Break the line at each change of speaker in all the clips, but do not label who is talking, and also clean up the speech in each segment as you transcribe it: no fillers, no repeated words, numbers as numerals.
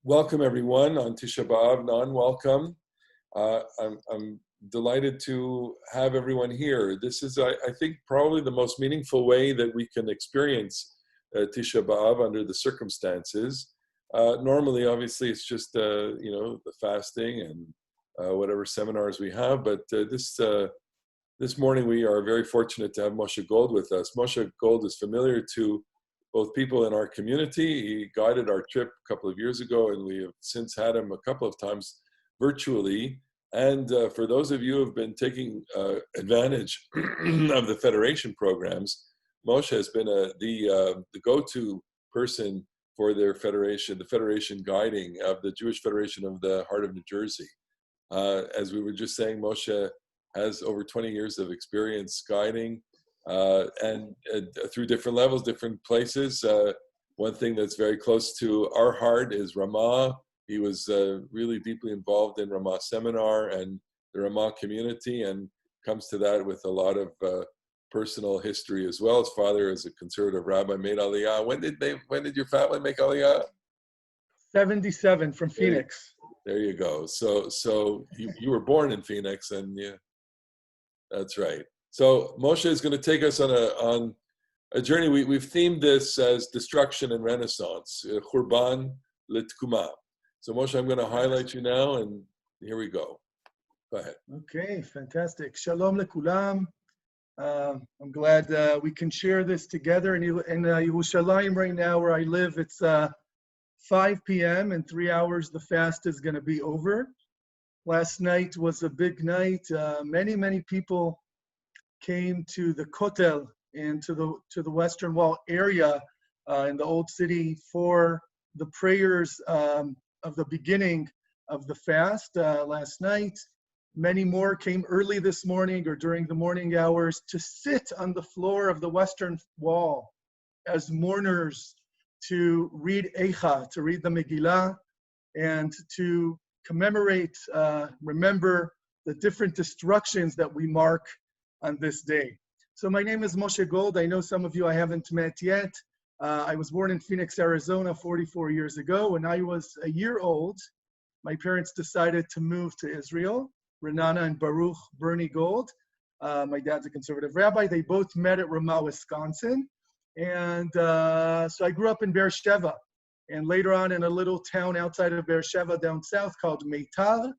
Welcome everyone on Tisha B'Av, non-welcome. I'm delighted to have everyone here. This is, I think, probably the most meaningful way that we can experience Tisha B'Av under the circumstances. Normally, obviously, it's just, the fasting and whatever seminars we have, but this morning we are very fortunate to have Moshe Gold with us. Moshe Gold is familiar to both people in our community. He guided our trip a couple of years ago, and we have since had him a couple of times virtually. And for those of you who have been taking advantage of the Federation programs, Moshe has been the go-to person for their Federation, the Federation guiding of the Jewish Federation of the Heart of New Jersey. As we were just saying, Moshe has over 20 years of experience guiding and through different levels, different places. One thing that's very close to our heart is Ramah. He was really deeply involved in Ramah Seminar and the Ramah community, and comes to that with a lot of personal history as well. His father, as a conservative rabbi, made Aliyah. When did your family make Aliyah?
77 from Phoenix.
There you go. So you were born in Phoenix, and yeah, that's right. So Moshe is going to take us on a journey. We've themed this as destruction and renaissance, Churban Litkuma. So Moshe, I'm going to highlight you now, and here we go. Go ahead.
Okay, fantastic. Shalom lekulam. I'm glad we can share this together. In Yerushalayim right now, where I live, it's 5 p.m. In 3 hours, the fast is going to be over. Last night was a big night. Many people came to the Kotel and to the Western Wall area in the Old City for the prayers of the beginning of the fast last night. Many more came early this morning or during the morning hours to sit on the floor of the Western Wall as mourners, to read Eicha, to read the Megillah, and to commemorate, remember the different destructions that we mark on this day. So my name is Moshe Gold. I know some of you I haven't met yet. I was born in Phoenix, Arizona 44 years ago. When I was a year old, my parents decided to move to Israel. Renana and Baruch Bernie Gold. My dad's a conservative rabbi. They both met at Ramah, Wisconsin. And so I grew up in Beersheba, and later on in a little town outside of Beersheba down south called Meitar.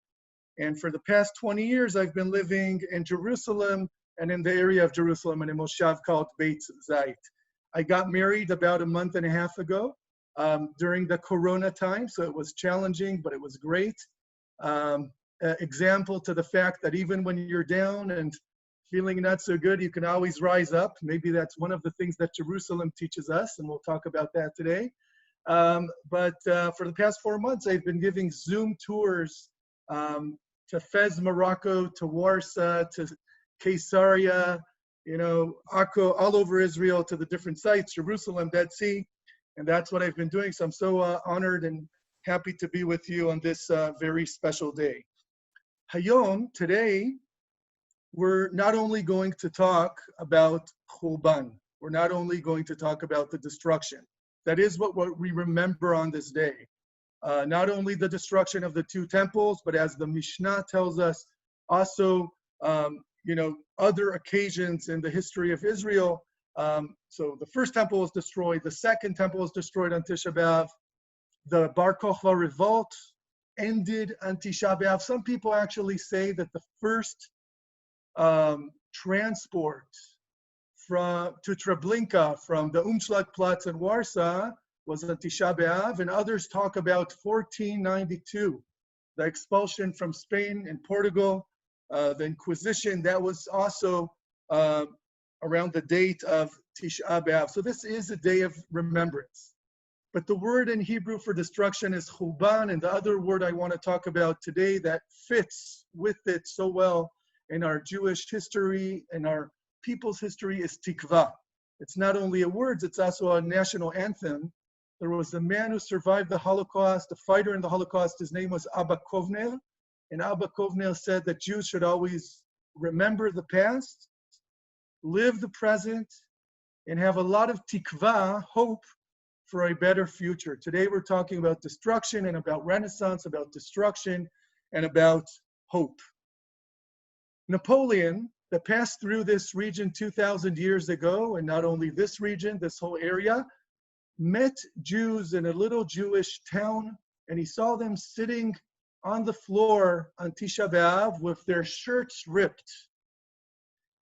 And for the past 20 years, I've been living in Jerusalem and in the area of Jerusalem in a moshav called Beit Zayit. I got married about a month and a half ago during the Corona time, so it was challenging, but it was great. Example to the fact that even when you're down and feeling not so good, you can always rise up. Maybe that's one of the things that Jerusalem teaches us, and we'll talk about that today. But for the past 4 months, I've been giving Zoom tours to Fez, Morocco, to Warsaw, to Caesarea, Akko, all over Israel, to the different sites, Jerusalem, Dead Sea, and that's what I've been doing. So I'm so honored and happy to be with you on this very special day. Hayom, today, we're not only going to talk about Churban, we're not only going to talk about the destruction. That is what we remember on this day. Not only the destruction of the two temples, but as the Mishnah tells us, also other occasions in the history of Israel. So the first temple was destroyed, the second temple was destroyed on Tisha B'Av. The Bar Kokhba revolt ended on Tisha B'Av. Some people actually say that the first transport to Treblinka from the Umschlagplatz in Warsaw was on Tisha B'Av, and others talk about 1492, the expulsion from Spain and Portugal, the Inquisition. That was also around the date of Tisha B'Av. So this is a day of remembrance. But the word in Hebrew for destruction is Churban, and the other word I want to talk about today that fits with it so well in our Jewish history and our people's history is Tikva. It's not only a word, it's also a national anthem. There was a man who survived the Holocaust, a fighter in the Holocaust. His name was Abba Kovner. And Abba Kovner said that Jews should always remember the past, live the present, and have a lot of tikva, hope, for a better future. Today we're talking about destruction and about renaissance, about destruction and about hope. Napoleon, that passed through this region 2,000 years ago, and not only this region, this whole area, met Jews in a little Jewish town, and he saw them sitting on the floor on Tisha B'Av with their shirts ripped.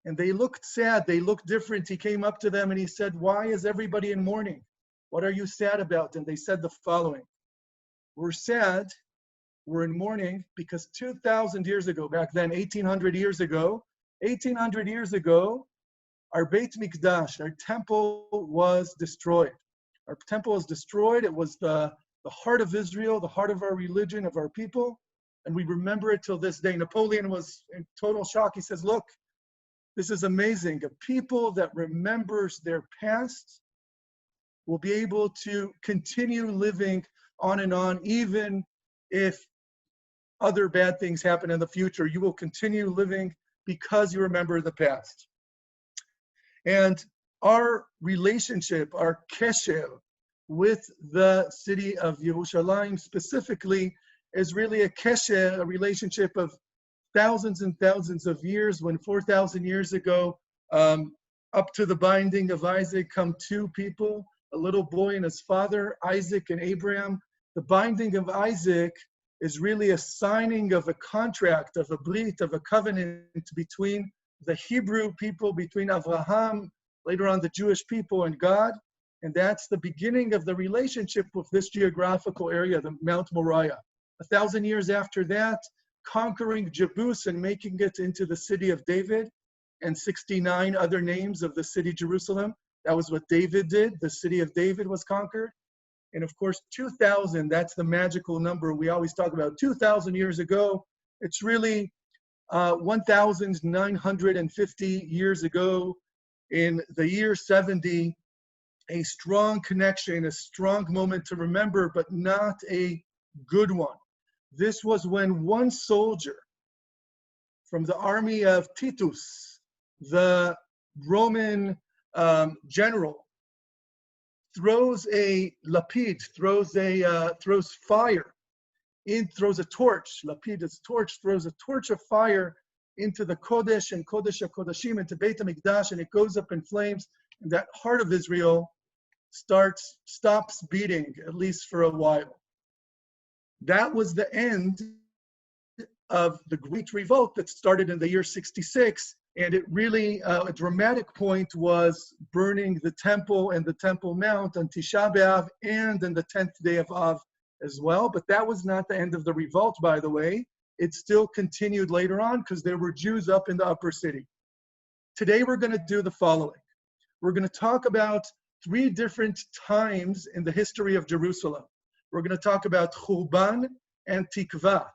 And they looked sad, they looked different. He came up to them and he said, "Why is everybody in mourning? What are you sad about?" And they said the following: "We're sad, we're in mourning because 2,000 years ago, back then, 1,800 years ago, our Beit Mikdash, our temple was destroyed. Our temple was destroyed. It was the heart of Israel, the heart of our religion, of our people, and we remember it till this day." Napoleon was in total shock. He says, "Look, this is amazing. A people that remembers their past will be able to continue living on and on, even if other bad things happen in the future. You will continue living because you remember the past." And our relationship, our kesher with the city of Yerushalayim specifically, is really a kesher, a relationship of thousands and thousands of years. When 4,000 years ago, up to the binding of Isaac, come two people, a little boy and his father, Isaac and Abraham. The binding of Isaac is really a signing of a contract, of a brit, of a covenant between the Hebrew people, between Abraham, later on the Jewish people, and God. And that's the beginning of the relationship with this geographical area, the Mount Moriah. 1,000 years after that, conquering Jebus and making it into the city of David, and 69 other names of the city Jerusalem. That was what David did. The city of David was conquered. And of course, 2,000, that's the magical number we always talk about. 2,000 years ago, it's really 1,950 years ago, in the year 70, a strong connection, a strong moment to remember, but not a good one. This was when one soldier from the army of Titus, the Roman general, throws a lapid, throws fire, throws a torch. Lapid is torch, throws a torch of fire into the Kodesh and Kodesh HaKodashim, into Beit HaMikdash, and it goes up in flames. And that heart of Israel stops beating, at least for a while. That was the end of the Great Revolt that started in the year 66. And it really, a dramatic point was burning the temple and the Temple Mount on Tisha B'Av and on the 10th day of Av as well. But that was not the end of the revolt, by the way. It still continued later on because there were Jews up in the upper city. Today we're going to do the following. We're going to talk about 3 different times in the history of Jerusalem. We're going to talk about Churban and Tikva,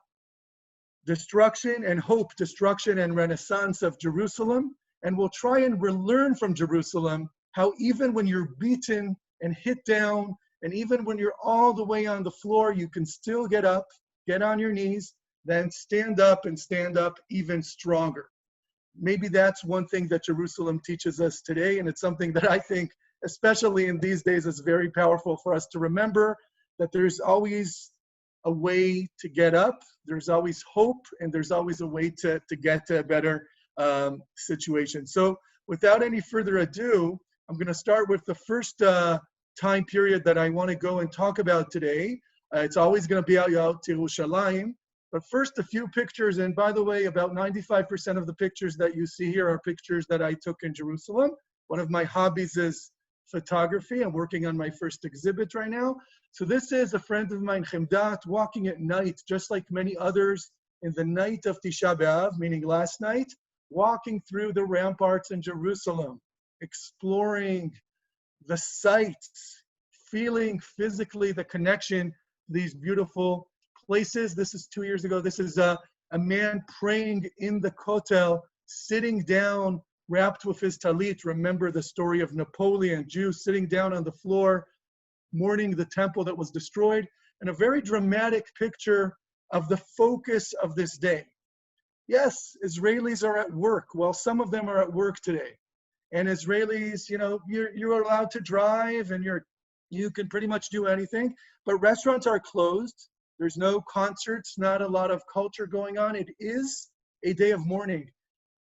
destruction and hope, destruction and renaissance of Jerusalem. And we'll try and learn from Jerusalem how even when you're beaten and hit down, and even when you're all the way on the floor, you can still get up, get on your knees, then stand up and stand up even stronger. Maybe that's one thing that Jerusalem teaches us today, and it's something that I think, especially in these days, is very powerful for us to remember, that there's always a way to get up, there's always hope, and there's always a way to get to a better situation. So without any further ado, I'm going to start with the first time period that I want to go and talk about today. It's always going to be out to Yerushalayim. But first, a few pictures. And by the way, about 95% of the pictures that you see here are pictures that I took in Jerusalem. One of my hobbies is photography. I'm working on my first exhibit right now. So this is a friend of mine, Chemdat, walking at night, just like many others, in the night of Tisha B'Av, meaning last night, walking through the ramparts in Jerusalem, exploring the sights, feeling physically the connection to these beautiful places. This is 2 years ago. This is a man praying in the Kotel, sitting down, wrapped with his talit. Remember the story of Napoleon, Jews sitting down on the floor, mourning the temple that was destroyed, and a very dramatic picture of the focus of this day. Yes, Israelis are at work. Well, some of them are at work today. And Israelis, you're allowed to drive and you're You can pretty much do anything, but restaurants are closed. There's no concerts, not a lot of culture going on. It is a day of mourning.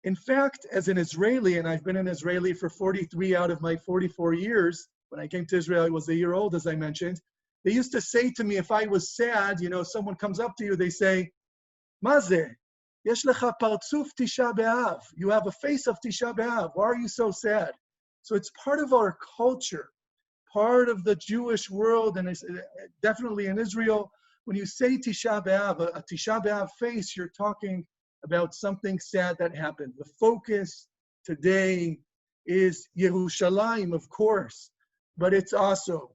In fact, as an Israeli, and I've been an Israeli for 43 out of my 44 years, when I came to Israel, I was a year old, as I mentioned, they used to say to me, if I was sad, someone comes up to you, they say, Maze, yesh lecha partzuf Tisha B'Av. You have a face of Tisha B'Av. Why are you so sad? So it's part of our culture, part of the Jewish world, and it's definitely in Israel. When you say Tisha B'Av, a Tisha B'Av face, you're talking about something sad that happened. The focus today is Yerushalayim, of course, but it's also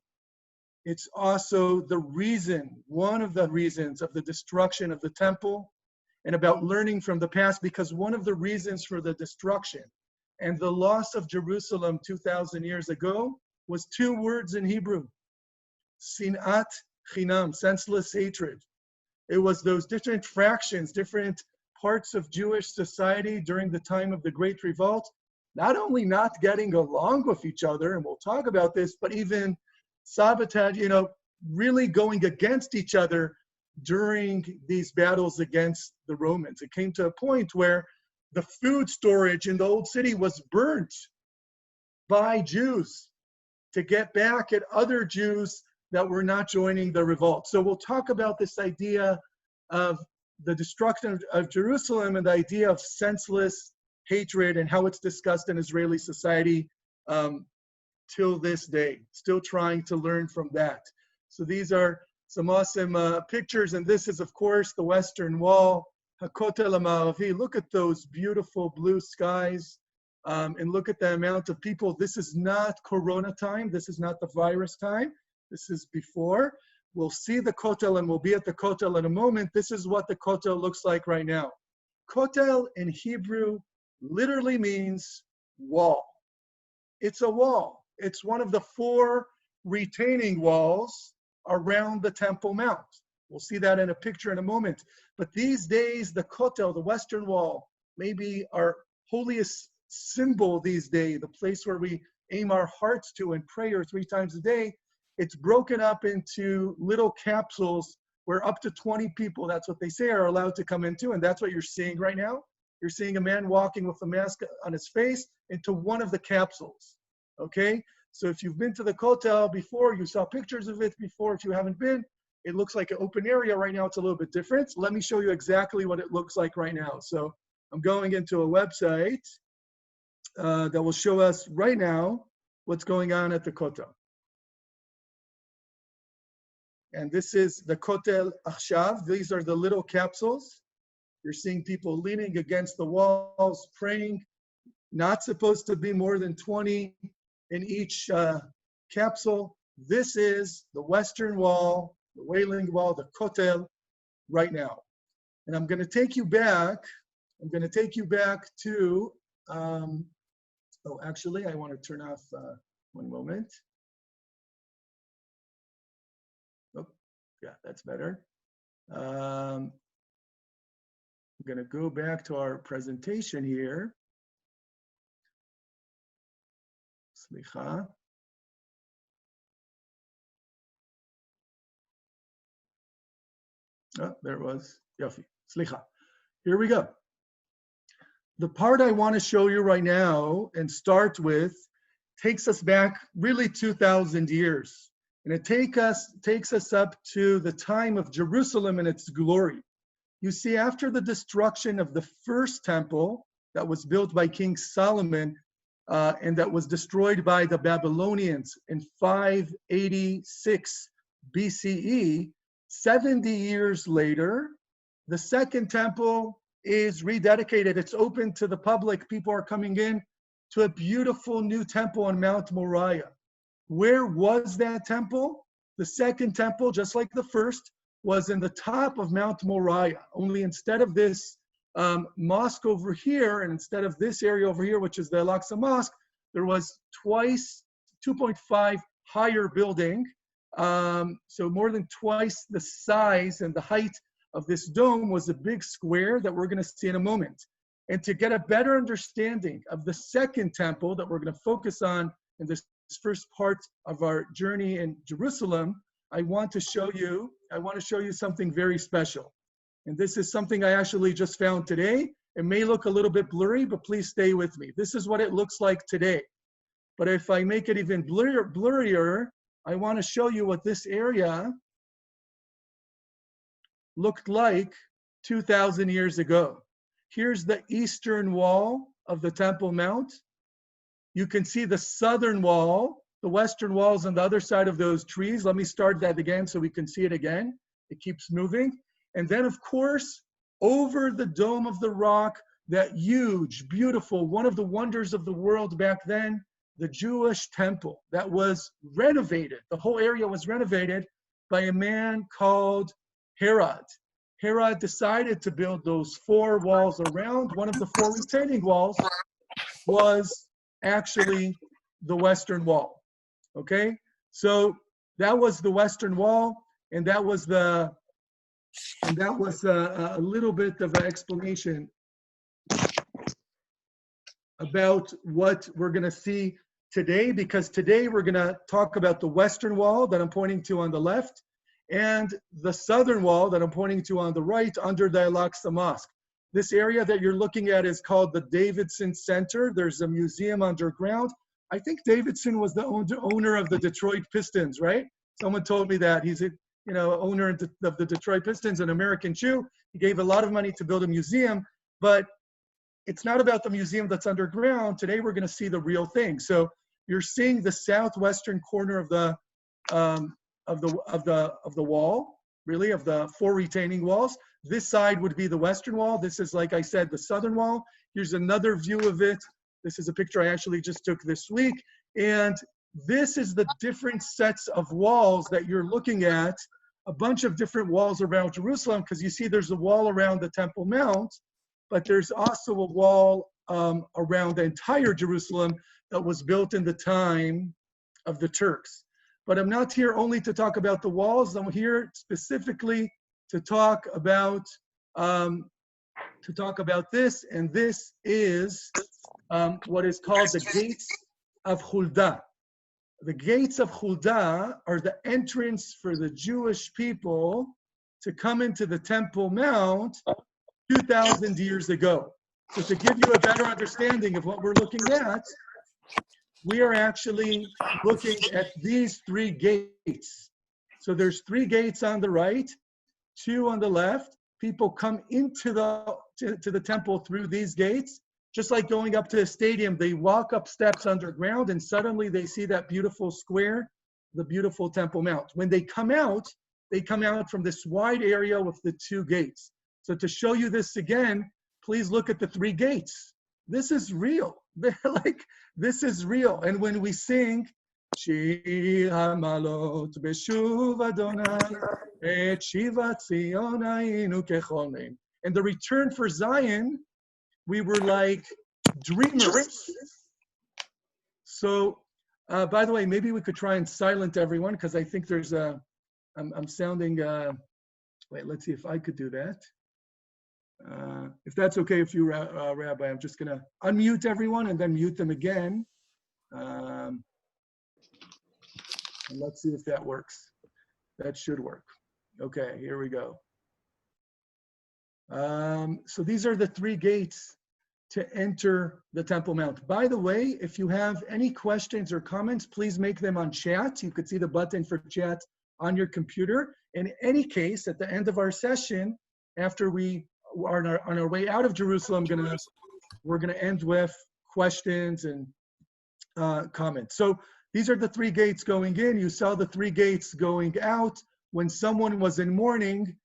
the reason, one of the reasons of the destruction of the temple, and about learning from the past, because one of the reasons for the destruction and the loss of Jerusalem 2,000 years ago was two words in Hebrew: sinat chinam, senseless hatred. It was those different fractions, different parts of Jewish society during the time of the Great Revolt, not only not getting along with each other, and we'll talk about this, but even sabotage, really going against each other during these battles against the Romans. It came to a point where the food storage in the old city was burnt by Jews to get back at other Jews that were not joining the revolt. So we'll talk about this idea of the destruction of Jerusalem and the idea of senseless hatred and how it's discussed in Israeli society till this day, still trying to learn from that. So these are some awesome pictures, and this is, of course, the Western Wall, HaKotel HaMa'aravi. Look at those beautiful blue skies, and look at the amount of people. This is not Corona time. This is not the virus time. This is before. We'll see the Kotel, and we'll be at the Kotel in a moment. This is what the Kotel looks like right now. Kotel in Hebrew literally means wall. It's a wall. It's one of the 4 retaining walls around the Temple Mount. We'll see that in a picture in a moment. But these days, the Kotel, the Western Wall, maybe our holiest symbol these days, the place where we aim our hearts to in prayer 3 times a day, it's broken up into little capsules where up to 20 people, that's what they say, are allowed to come into. And that's what you're seeing right now. You're seeing a man walking with a mask on his face into one of the capsules. Okay? So if you've been to the Kotel before, you saw pictures of it before. If you haven't been, it looks like an open area. Right now, it's a little bit different. Let me show you exactly what it looks like right now. So I'm going into a website that will show us right now what's going on at the Kotel. And this is the Kotel Achshav. These are the little capsules. You're seeing people leaning against the walls, praying. Not supposed to be more than 20 in each capsule. This is the Western Wall, the Wailing Wall, the Kotel right now. And I'm going to take you back. To, actually, I want to turn off one moment. Oh, yeah, that's better. I'm going to go back to our presentation here. Slicha. Oh, there it was. Yofi. Slicha. Here we go. The part I want to show you right now and start with takes us back really 2,000 years. And it takes us up to the time of Jerusalem and its glory. You see, after the destruction of the first temple that was built by King Solomon, and that was destroyed by the Babylonians in 586 BCE, 70 years later, the second temple is rededicated. It's open to the public. People are coming in to a beautiful new temple on Mount Moriah. Where was that temple? The second temple, just like the first, was in the top of Mount Moriah. Only instead of this mosque over here, and instead of this area over here, which is the Al-Aqsa Mosque, there was twice 2.5 higher building. So more than twice the size and the height of this dome was a big square that we're going to see in a moment. And to get a better understanding of the second temple that we're going to focus on in this first part of our journey in Jerusalem, I want to show you something very special. And this is something I actually just found today. It may look a little bit blurry, but please stay with me. This is what it looks like today. But if I make it even blurrier, I want to show you what this area looked like 2,000 years ago. Here's the eastern wall of the Temple Mount. You can see the southern wall. The western wall is on the other side of those trees. Let me start that again so we can see it again. It keeps moving. And then, of course, over the Dome of the Rock, that huge, beautiful, one of the wonders of the world back then, the Jewish temple that was renovated. The whole area was renovated by a man called Herod. Herod decided to build those 4 walls around. One of the 4 retaining walls was actually the Western Wall. Okay, so that was the Western Wall, and that was a little bit of an explanation about what we're going to see today, because today we're going to talk about the Western Wall that I'm pointing to on the left and the Southern Wall that I'm pointing to on the right under the Al-Aqsa Mosque. This area that you're looking at is called the Davidson Center. There's a museum underground. I think Davidson was the owner of the Detroit Pistons, right? Someone told me that. He's a owner of the Detroit Pistons, an American Jew. He gave a lot of money to build a museum, but it's not about the museum that's underground. Today we're going to see the real thing. So you're seeing the southwestern corner of the wall, really, of the 4 retaining walls. This side would be the Western Wall. This is, like I said, the Southern Wall. Here's another view of it. This is a picture I actually just took this week. And this is the different sets of walls that you're looking at, a bunch of different walls around Jerusalem, because you see there's a wall around the Temple Mount, but there's also a wall around the entire Jerusalem that was built in the time of the Turks. But I'm not here only to talk about the walls. I'm here specifically to talk about this, and this is what is called the Gates of Huldah. The Gates of Huldah are the entrance for the Jewish people to come into the Temple Mount 2,000 years ago. So to give you a better understanding of what we're looking at, we are actually looking at these 3 gates. So there's 3 gates on the right, 2 on the left. People come into the temple through these gates. Just like going up to a stadium, they walk up steps underground and suddenly they see that beautiful square, the beautiful Temple Mount. When they come out from this wide area with the 2 gates. So to show you this again, please look at the 3 gates. This is real. This is real. And when we sing, Shir HaMalot Beshuv Adonai Et Shivat Zion Hayinu Kechol Meim. And the return for Zion, we were like dreamers. So, by the way, maybe we could try and silence everyone, because I think there's I'm sounding, wait, let's see if I could do that. If that's okay with you, Rabbi, I'm just going to unmute everyone and then mute them again. And let's see if that works. That should work. Okay, here we go. So these are the 3 gates to enter the Temple Mount. By the way, if you have any questions or comments, please make them on chat. You could see the button for chat on your computer. In any case, at the end of our session, after we are on our way out of Jerusalem, we're gonna end with questions and comments. So these are the 3 gates going in. You saw the 3 gates going out. When someone was in mourning,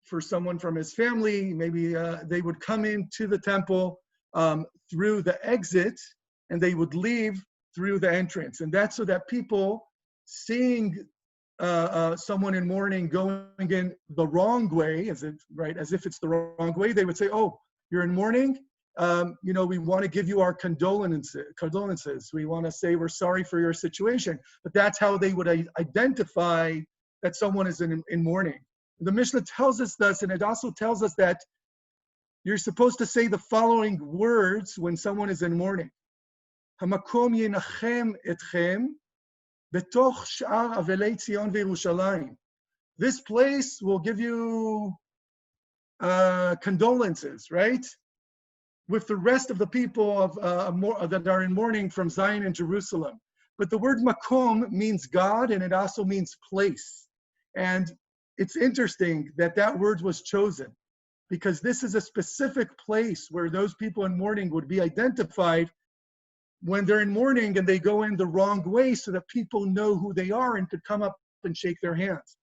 for someone from his family, maybe they would come into the temple through the exit, and they would leave through the entrance. And that's so that people seeing someone in mourning going in the wrong way, as if it's the wrong way, they would say, "Oh, you're in mourning. We want to give you our condolences. We want to say we're sorry for your situation." But that's how they would identify that someone is in mourning. The Mishnah tells us this, and it also tells us that you're supposed to say the following words when someone is in mourning. Hamakom yenachem etchem betoch sh'ar avelei Tzion v'Yerushalayim. This place will give you condolences, right? With the rest of the people of that are in mourning from Zion and Jerusalem. But the word makom means God, and it also means place. And it's interesting that that word was chosen, because this is a specific place where those people in mourning would be identified when they're in mourning and they go in the wrong way, so that people know who they are and could come up and shake their hands,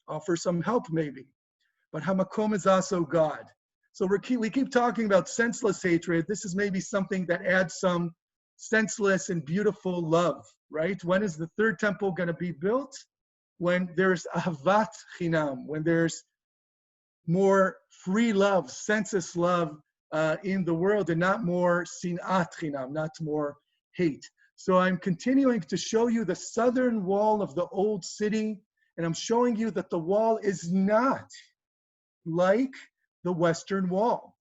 offer some help maybe. But Hamakom is also God. So we keep talking about senseless hatred. This is maybe something that adds some senseless and beautiful love, right? When is the third temple going to be built? When there's ahavat chinam, when there's more free love, senseless love in the world, and not more sinat chinam, not more hate. So I'm continuing to show you the southern wall of the old city, and I'm showing you that the wall is not like the Western Wall.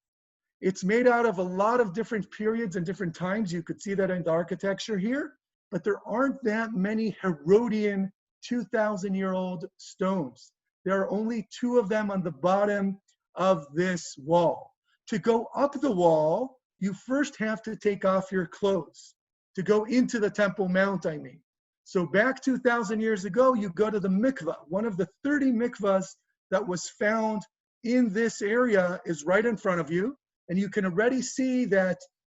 It's made out of a lot of different periods and different times. You could see that in the architecture here, but there aren't that many Herodian 2,000-year-old stones. There are only 2 of them on the bottom of this wall. To go up the wall, you first have to take off your clothes. To go into the Temple Mount, I mean. So back 2,000 years ago, you go to the mikvah. One of the 30 mikvahs that was found in this area is right in front of you, and you can already see that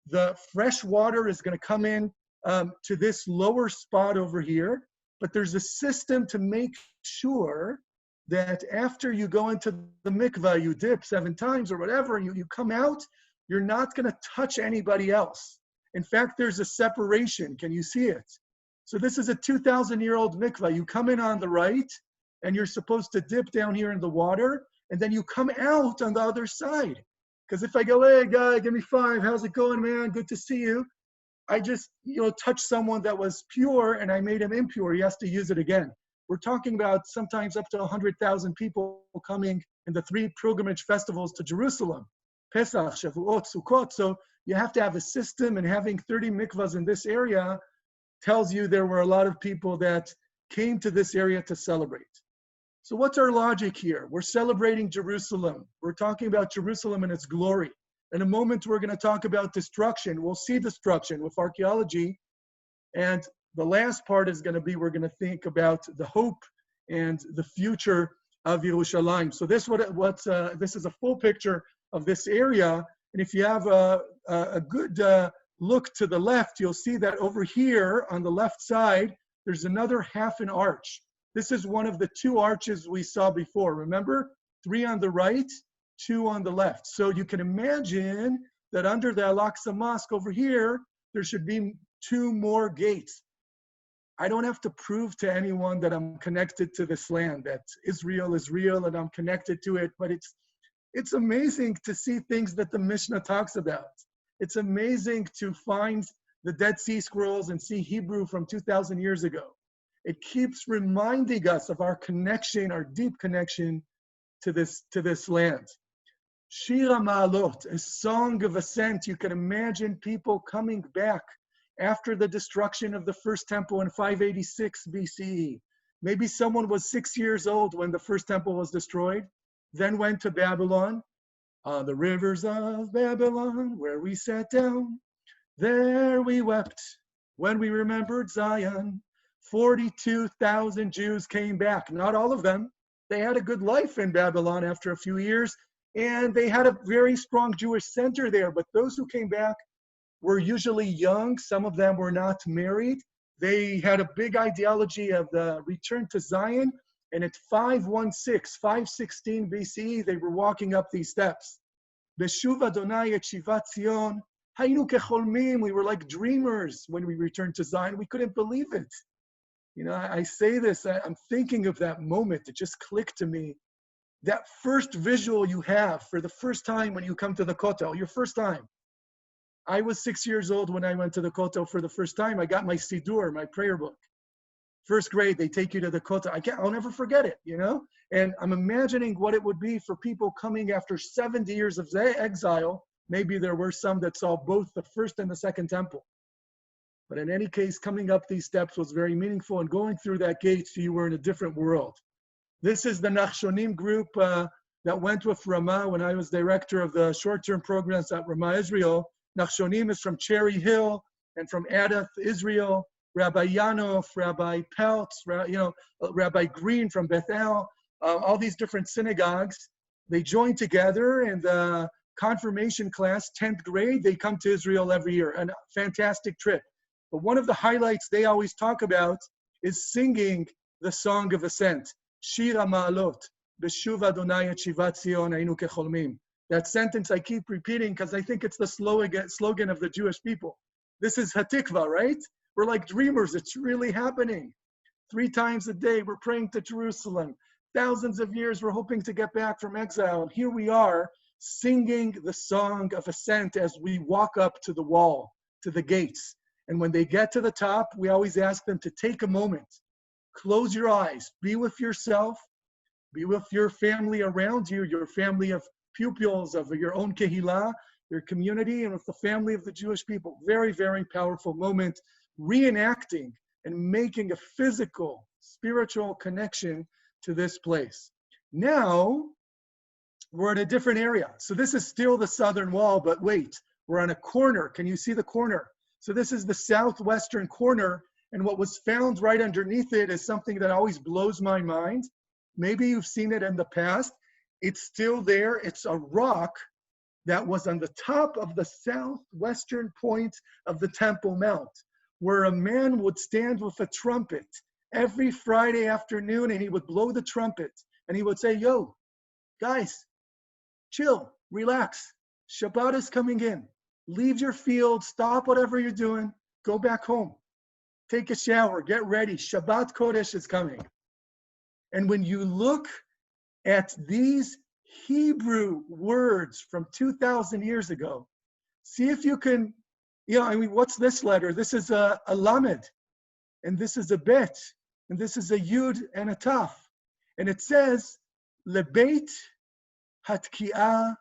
the fresh water is going to come in to this lower spot over here, but there's a system to make sure that after you go into the mikvah, you dip 7 times or whatever, and you come out, you're not going to touch anybody else. In fact, there's a separation. Can you see it? So this is a 2,000-year-old mikvah. You come in on the right, and you're supposed to dip down here in the water, and then you come out on the other side. Because if I go, hey, guy, give me 5, how's it going, man? Good to see you. I just, touched someone that was pure, and I made him impure. He has to use it again. We're talking about sometimes up to 100,000 people coming in the 3 pilgrimage festivals to Jerusalem. Pesach, Shavuot, Sukkot. So you have to have a system, and having 30 mikvahs in this area tells you there were a lot of people that came to this area to celebrate. So what's our logic here? We're celebrating Jerusalem. We're talking about Jerusalem and its glory. In a moment, we're going to talk about destruction. We'll see destruction with archaeology. And the last part is going to be, we're going to think about the hope and the future of Yerushalayim. So this is a full picture of this area. And if you have a good look to the left, you'll see that over here on the left side, there's another half an arch. This is one of the 2 arches we saw before. Remember? 3 on the right, 2 on the left. So you can imagine that under the Al-Aqsa Mosque over here, there should be 2 more gates. I don't have to prove to anyone that I'm connected to this land, that Israel is real and I'm connected to it, but it's amazing to see things that the Mishnah talks about. It's amazing to find the Dead Sea Scrolls and see Hebrew from 2,000 years ago. It keeps reminding us of our connection, our deep connection to this land. Shira Ma'alot, a song of ascent. You can imagine people coming back after the destruction of the first temple in 586 BCE. Maybe someone was 6 years old when the first temple was destroyed, then went to Babylon. On the rivers of Babylon, where we sat down, there we wept when we remembered Zion. 42,000 Jews came back. Not all of them. They had a good life in Babylon after a few years, and they had a very strong Jewish center there. But those who came back were usually young. Some of them were not married. They had a big ideology of the return to Zion. And at 516 BCE, they were walking up these steps. Beshuv Adonai et Shivat Zion, haynu kecholmim. We were like dreamers when we returned to Zion. We couldn't believe it. I say this, I'm thinking of that moment. It just clicked to me. That first visual you have for the first time when you come to the Kotel, your first time. I was 6 years old when I went to the Kotel for the first time. I got my Siddur, my prayer book. First grade, they take you to the Kotel. I'll never forget it, And I'm imagining what it would be for people coming after 70 years of exile. Maybe there were some that saw both the first and the second temple. But in any case, coming up these steps was very meaningful, and going through that gate, you were in a different world. This is the Nachshonim group that went with Ramah when I was director of the short-term programs at Ramah Israel. Nachshonim is from Cherry Hill and from Adath, Israel. Rabbi Yanoff, Rabbi Peltz, Rabbi Green from Bethel, all these different synagogues. They join together in the confirmation class, 10th grade. They come to Israel every year, a fantastic trip. But one of the highlights they always talk about is singing the Song of Ascent. Shir HaMa'alot, B'shuv Adonai et Shivat Zion Haynu Kecholmim. That sentence I keep repeating because I think it's the slogan of the Jewish people. This is Hatikva, right? We're like dreamers. It's really happening. 3 times a day, we're praying to Jerusalem. Thousands of years, we're hoping to get back from exile. And here we are singing the Song of Ascent as we walk up to the wall, to the gates. And when they get to the top, we always ask them to take a moment, close your eyes, be with yourself, be with your family around you, your family of pupils, of your own kehillah, your community, and with the family of the Jewish people. Very, very powerful moment, reenacting and making a physical, spiritual connection to this place. Now, we're in a different area. So this is still the southern wall, but wait, we're on a corner. Can you see the corner? So this is the southwestern corner, and what was found right underneath it is something that always blows my mind. Maybe you've seen it in the past. It's still there. It's a rock that was on the top of the southwestern point of the Temple Mount, where a man would stand with a trumpet every Friday afternoon, and he would blow the trumpet, and he would say, yo, guys, chill, relax. Shabbat is coming in. Leave your field, stop whatever you're doing, go back home. Take a shower, get ready. Shabbat Kodesh is coming. And when you look at these Hebrew words from 2,000 years ago, see if you can, what's this letter? This is a Lamed, and this is a Bet, and this is a Yud and a Taf. And it says, Lebeit Hatki'ah,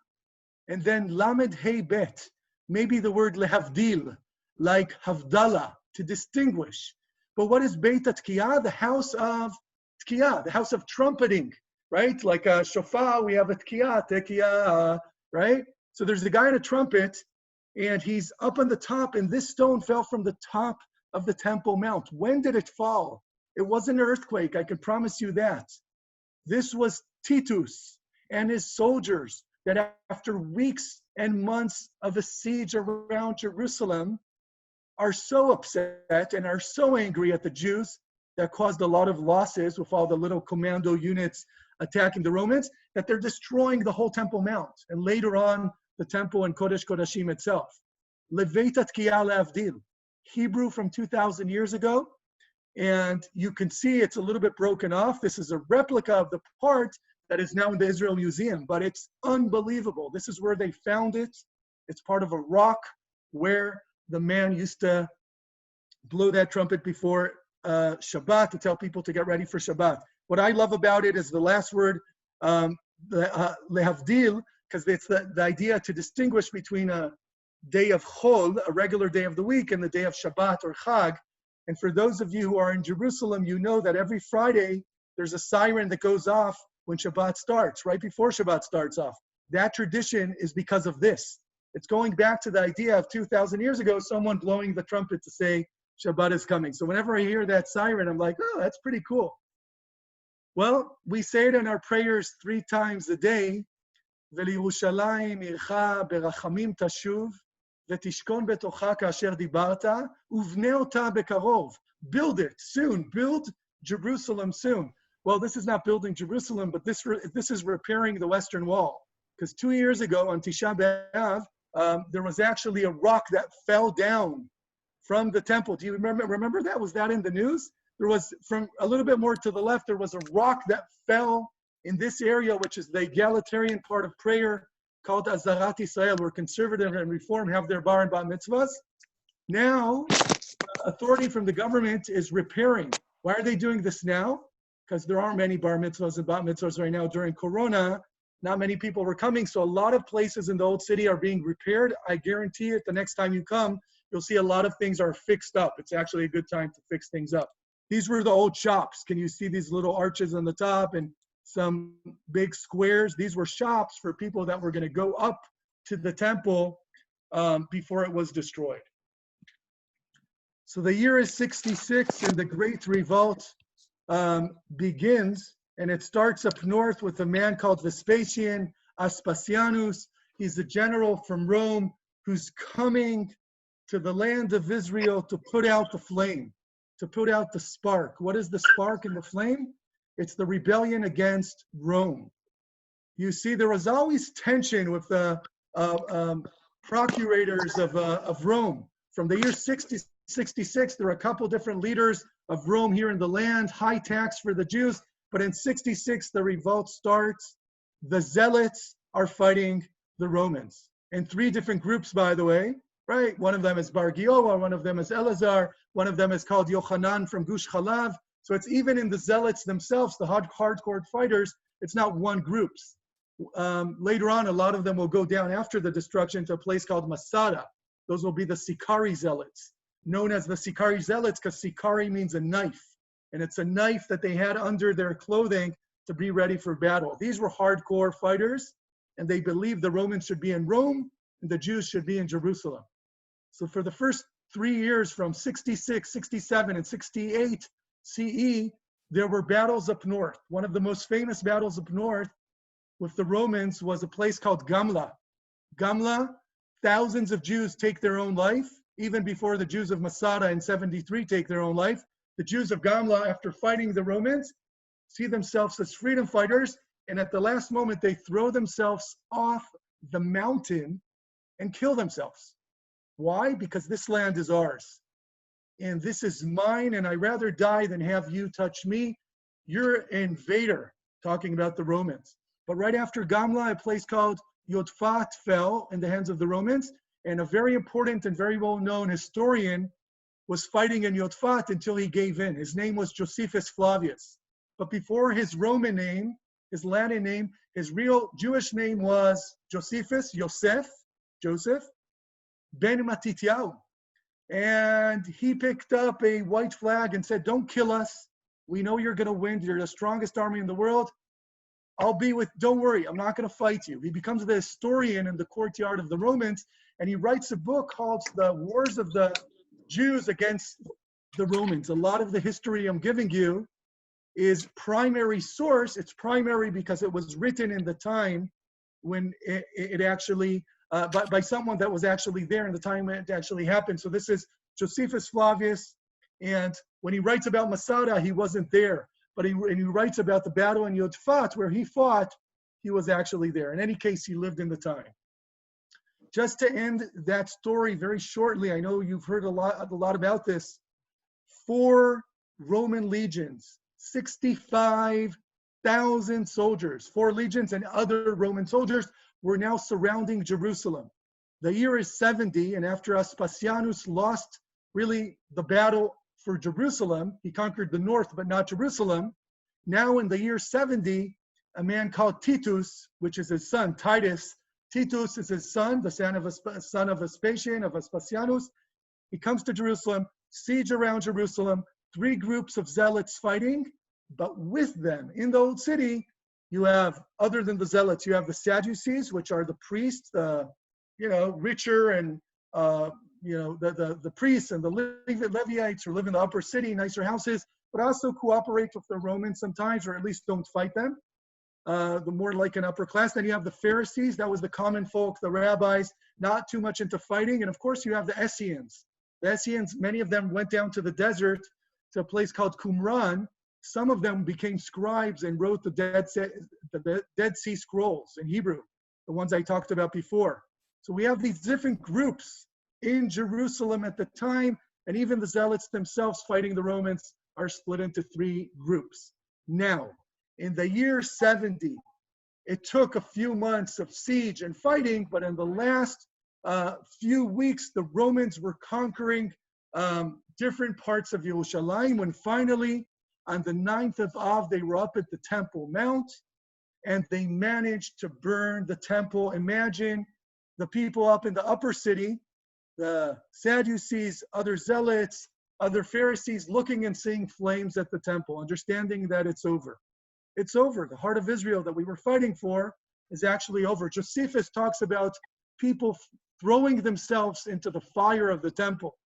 and then Lamed Hey Bet. Maybe the word lehavdil, like Havdalah, to distinguish. But what is Beit Tkiyah? The house of Tkiyah, the house of trumpeting, right? Like a shofar, we have a Tkiyah, right? So there's a guy in a trumpet, and he's up on the top, and this stone fell from the top of the Temple Mount. When did it fall? It wasn't an earthquake, I can promise you that. This was Titus and his soldiers that after weeks and months of a siege around Jerusalem are so upset and are so angry at the Jews that caused a lot of losses with all the little commando units attacking the Romans, that they're destroying the whole Temple Mount, and later on the temple and Kodesh Kodashim itself. Leveit Tkiyah le'avdil, Hebrew from 2,000 years ago, and you can see it's a little bit broken off. This is a replica of the part that is now in the Israel Museum, but it's unbelievable. This is where they found it. It's part of a rock where the man used to blow that trumpet before Shabbat to tell people to get ready for Shabbat. What I love about it is the last word, lehavdil, because it's the idea to distinguish between a day of Chol, a regular day of the week, and the day of Shabbat or Chag. And for those of you who are in Jerusalem, you know that every Friday there's a siren that goes off when Shabbat starts, right before Shabbat starts off. That tradition is because of this. It's going back to the idea of 2,000 years ago, someone blowing the trumpet to say Shabbat is coming. So whenever I hear that siren, I'm like, oh, that's pretty cool. Well, we say it in our prayers 3 times a day. ולירושלים עירך ברחמים תשוב, ותשכון בתוכה כאשר דיברת, ובנה אותה בקרוב. Build it soon. Build Jerusalem soon. Well, this is not building Jerusalem, but this is repairing the Western Wall. Because 2 years ago on Tisha B'Av, there was actually a rock that fell down from the temple. Do you remember that? Was that in the news? There was, from a little bit more to the left, there was a rock that fell in this area, which is the egalitarian part of prayer called Azarat Yisrael, where conservative and reform have their bar and bat mitzvahs. Now, authority from the government is repairing. Why are they doing this now? Because there aren't many bar mitzvahs and bat mitzvahs right now during Corona. Not many people were coming, so a lot of places in the old city are being repaired. I guarantee it, the next time you come, you'll see a lot of things are fixed up. It's actually a good time to fix things up. These were the old shops. Can you see these little arches on the top and some big squares? These were shops for people that were going to go up to the temple before it was destroyed. So the year is 66 and the Great Revolt begins, and it starts up north with a man called Vespasian Aspasianus. He's a general from Rome who's coming to the land of Israel to put out the flame, to put out the spark. What is the spark and the flame? It's the rebellion against Rome. You see, there was always tension with the procurators of Rome. From the year 66, there are a couple different leaders of Rome here in the land, high tax for the Jews. But in 66, the revolt starts. The Zealots are fighting the Romans. In 3 different groups, by the way, right? One of them is Bar Giova, one of them is Elazar, one of them is called Yochanan from Gush Chalav. So it's even in the Zealots themselves, the hardcore fighters, it's not one group. Later on, a lot of them will go down after the destruction to a place called Masada. Those will be the Sikari Zealots, known as the Sikari Zealots because Sikari means a knife. And it's a knife that they had under their clothing to be ready for battle. These were hardcore fighters, and they believed the Romans should be in Rome and the Jews should be in Jerusalem. So for the first 3 years, from 66, 67, and 68 CE, there were battles up north. One of the most famous battles up north with the Romans was a place called Gamla. Gamla, thousands of Jews take their own life, even before the Jews of Masada in 73 take their own life. The Jews of Gamla, after fighting the Romans, see themselves as freedom fighters, and at the last moment, they throw themselves off the mountain and kill themselves. Why? Because this land is ours. And this is mine, and I'd rather die than have you touch me. You're an invader, talking about the Romans. But right after Gamla, a place called Yodfat fell in the hands of the Romans, and a very important and very well-known historian was fighting in Yodfat until he gave in. His name was Josephus Flavius. But before his Roman name, his Latin name, his real Jewish name was Josephus, Joseph, Ben Matityahu. And he picked up a white flag and said, don't kill us. We know you're going to win. You're the strongest army in the world. Don't worry, I'm not going to fight you. He becomes the historian in the courtyard of the Romans, and he writes a book called The Wars of the Jews Against the Romans. A lot of the history I'm giving you is primary source. It's primary because it was written in the time when it actually, by someone that was actually there in the time when it actually happened. So this is Josephus Flavius, and when he writes about Masada, he wasn't there. But he writes about the battle in Yodfat, where he fought, he was actually there. In any case, he lived in the time. Just to end that story very shortly, I know you've heard a lot about this. 4 Roman legions, 65,000 soldiers, 4 legions and other Roman soldiers were now surrounding Jerusalem. The year is 70, and after Aspasianus lost really the battle for Jerusalem, he conquered the north, but not Jerusalem. Now in the year 70, a man called Titus, which is his son, Titus. Titus is his son, the son of Vespasian, of Aspasianus. He comes to Jerusalem, siege around Jerusalem, 3 groups of zealots fighting, but with them in the old city, you have, other than the zealots, you have the Sadducees, which are the priests, richer and the priests and the Levites who live in the upper city, nicer houses, but also cooperate with the Romans sometimes, or at least don't fight them. The more like an upper class. Then you have the Pharisees, that was the common folk, the rabbis, not too much into fighting. And of course you have the Essenes. The Essenes, many of them went down to the desert to a place called Qumran. Some of them became scribes and wrote the Dead Sea Scrolls in Hebrew, the ones I talked about before. So we have these different groups in Jerusalem at the time, and even the zealots themselves fighting the Romans are split into 3 groups. Now, in the year 70, it took a few months of siege and fighting, but in the last few weeks, the Romans were conquering different parts of Yerushalayim, when finally, on the 9th of Av, they were up at the Temple Mount, and they managed to burn the temple. Imagine the people up in the upper city, the Sadducees, other zealots, other Pharisees looking and seeing flames at the temple, understanding that it's over. It's over. The heart of Israel that we were fighting for is actually over. Josephus talks about people throwing themselves into the fire of the temple.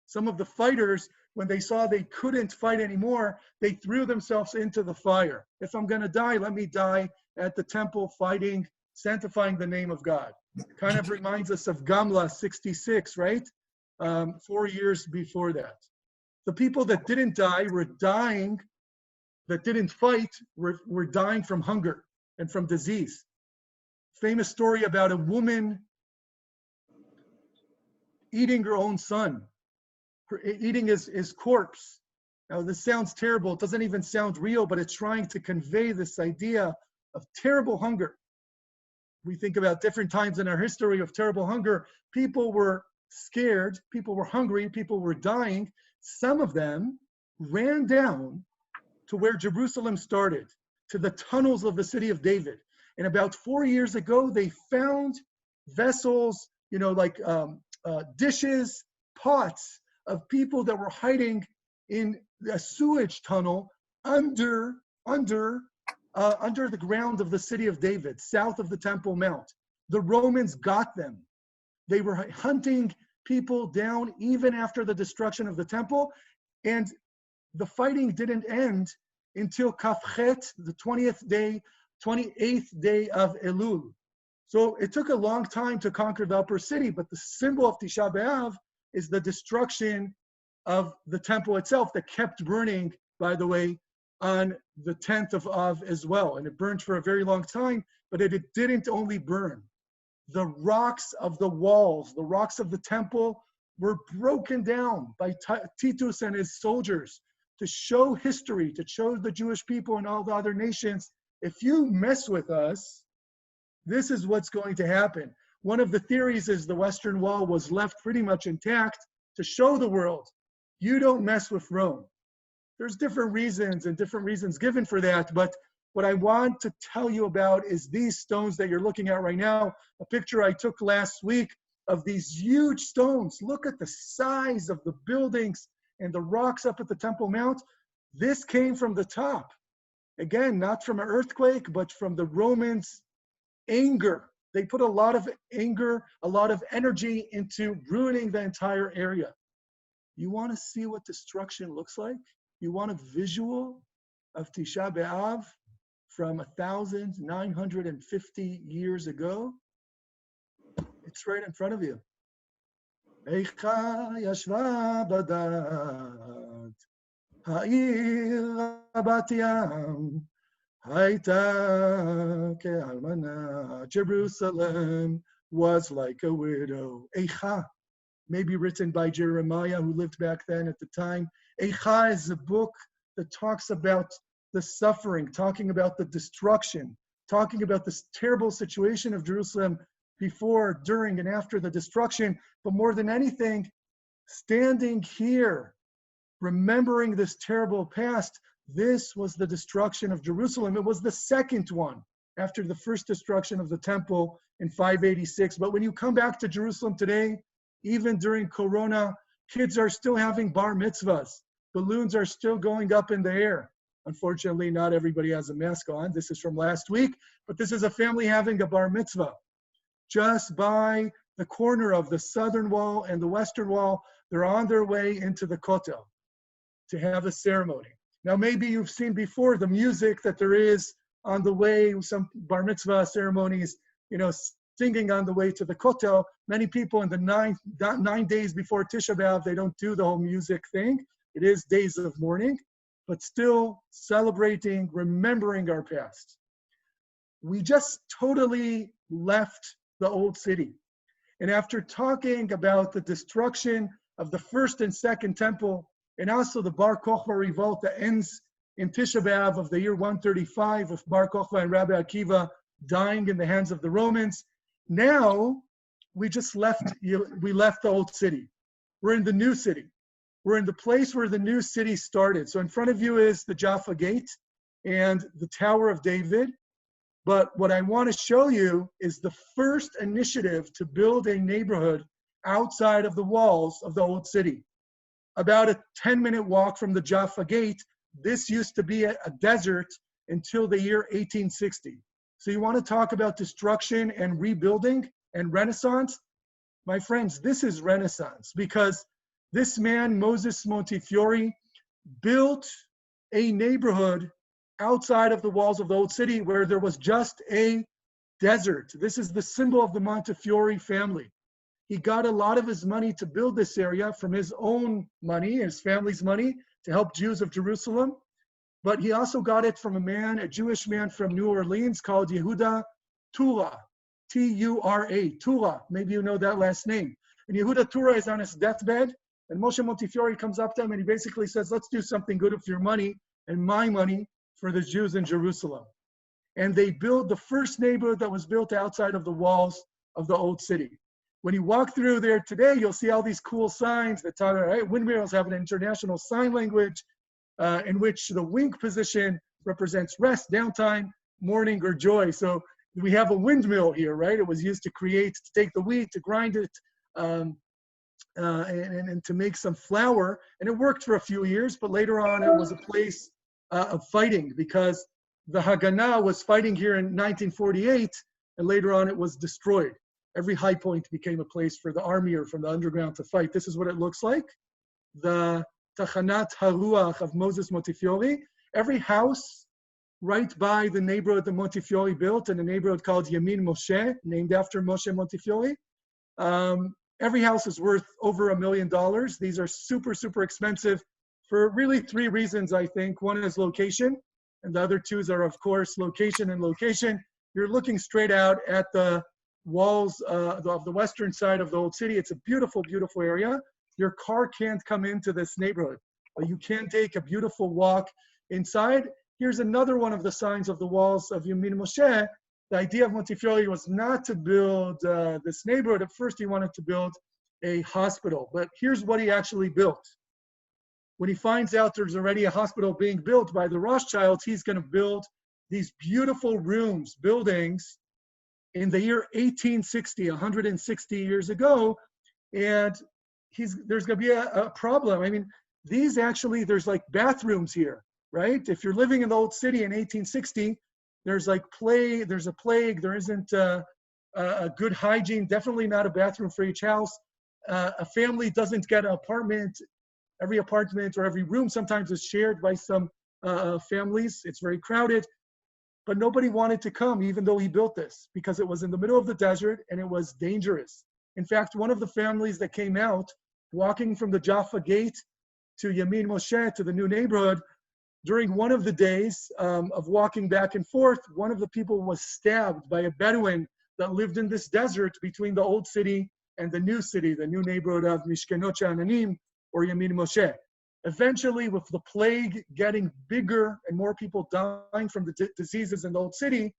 Some of the fighters, when they saw they couldn't fight anymore, they threw themselves into the fire. If I'm going to die, let me die at the temple fighting, sanctifying the name of God. Kind of reminds us of Gamla 66, right? 4 years before that. The people that didn't die were dying, that didn't fight, were dying from hunger and from disease. Famous story about a woman eating her own son, eating his corpse. Now, this sounds terrible. It doesn't even sound real, but it's trying to convey this idea of terrible hunger. We think about different times in our history of terrible hunger. People were scared, people were hungry, people were dying. Some of them ran down to where Jerusalem started, to the tunnels of the city of David. And about 4 years ago, they found vessels, like dishes, pots of people that were hiding in a sewage tunnel under the ground of the city of David, south of the Temple Mount. The Romans got them. They were hunting people down even after the destruction of the temple, and the fighting didn't end until Kafchet, the 28th day of Elul. So it took a long time to conquer the upper city, but the symbol of Tisha B'Av is the destruction of the temple itself that kept burning, by the way, on the 10th of Av as well. And it burned for a very long time, but it didn't only burn. The rocks of the walls, the rocks of the temple were broken down by Titus and his soldiers to show history, to show the Jewish people and all the other nations, if you mess with us, this is what's going to happen. One of the theories is the Western Wall was left pretty much intact to show the world, you don't mess with Rome. There's different reasons given for that, but what I want to tell you about is these stones that you're looking at right now, a picture I took last week of these huge stones. Look at the size of the buildings and the rocks up at the Temple Mount. This came from the top. Again, not from an earthquake, but from the Romans' anger. They put a lot of anger, a lot of energy into ruining the entire area. You want to see what destruction looks like? You want a visual of Tisha B'Av from 1,950 years ago? It's right in front of you. Eicha yashva badat, ha'ir bat yam, hayta ke'almana. Jerusalem was like a widow. Eicha, maybe written by Jeremiah, who lived back then at the time. Eicha is a book that talks about the suffering, talking about the destruction, talking about this terrible situation of Jerusalem before, during, and after the destruction. But more than anything, standing here, remembering this terrible past, this was the destruction of Jerusalem. It was the second one after the first destruction of the temple in 586. But when you come back to Jerusalem today, even during Corona, kids are still having bar mitzvahs. Balloons are still going up in the air. Unfortunately, not everybody has a mask on. This is from last week, but this is a family having a bar mitzvah. Just by the corner of the southern wall and the western wall, they're on their way into the Kotel to have a ceremony. Now, maybe you've seen before the music that there is on the way, some bar mitzvah ceremonies, singing on the way to the Kotel. Many people in the 9 days before Tisha B'Av, they don't do the whole music thing. It is days of mourning, but still celebrating, remembering our past. We just totally left the old city. And after talking about the destruction of the first and second temple, and also the Bar Kokhba revolt that ends in Tisha B'Av of the year 135 of Bar Kokhba and Rabbi Akiva dying in the hands of the Romans, now we left the old city. We're in the new city. We're in the place where the new city started. So in front of you is the Jaffa Gate and the Tower of David. But what I want to show you is the first initiative to build a neighborhood outside of the walls of the old city. About a 10-minute walk from the Jaffa Gate, this used to be a desert until the year 1860. So you want to talk about destruction and rebuilding and Renaissance? My friends, this is Renaissance, because this man, Moses Montefiore, built a neighborhood outside of the walls of the old city where there was just a desert. This is the symbol of the Montefiore family. He got a lot of his money to build this area from his own money, his family's money, to help Jews of Jerusalem. But he also got it from a Jewish man from New Orleans called Yehuda Tura, T-U-R-A, Tura. Maybe you know that last name. And Yehuda Tura is on his deathbed, and Moshe Montefiore comes up to him and he basically says, let's do something good with your money and my money for the Jews in Jerusalem. And they built the first neighborhood that was built outside of the walls of the old city. When you walk through there today, you'll see all these cool signs that talk about, right? Windmills have an international sign language in which the wink position represents rest, downtime, mourning, or joy. So we have a windmill here, right? It was used to take the wheat, to grind it, and to make some flour. And it worked for a few years, but later on it was a place of fighting, because the Haganah was fighting here in 1948, and later on it was destroyed. Every high point became a place for the army or from the underground to fight. This is what it looks like. The Tachanat Haruach of Moses Montefiore. Every house right by the neighborhood that Montefiore built, in a neighborhood called Yamin Moshe, named after Moshe Montefiore. Every house is worth over $1 million. These are super, super expensive for really three reasons, I think. One is location, and the other two are, of course, location and location. You're looking straight out at the walls of the western side of the old city. It's a beautiful, beautiful area. Your car can't come into this neighborhood, but you can take a beautiful walk inside. Here's another one of the signs of the walls of Yamin Moshe. The idea of Montefiore was not to build this neighborhood. At first, he wanted to build a hospital, but here's what he actually built. When he finds out there's already a hospital being built by the Rothschilds, he's going to build these beautiful rooms, buildings, in the year 1860, 160 years ago, and there's going to be a problem. I mean, there's like bathrooms here, right? If you're living in the old city in 1860, there's a plague, there isn't a good hygiene, definitely not a bathroom for each house. A family doesn't get an apartment. Every apartment or every room sometimes is shared by some families. It's very crowded. But nobody wanted to come, even though he built this, because it was in the middle of the desert and it was dangerous. In fact, one of the families that came out, walking from the Jaffa Gate to Yamin Moshe, to the new neighborhood, during one of the days of walking back and forth, one of the people was stabbed by a Bedouin that lived in this desert between the old city and the new neighborhood of Mishkenot Sha'ananim, or Yamin Moshe. Eventually, with the plague getting bigger and more people dying from the diseases in the old city,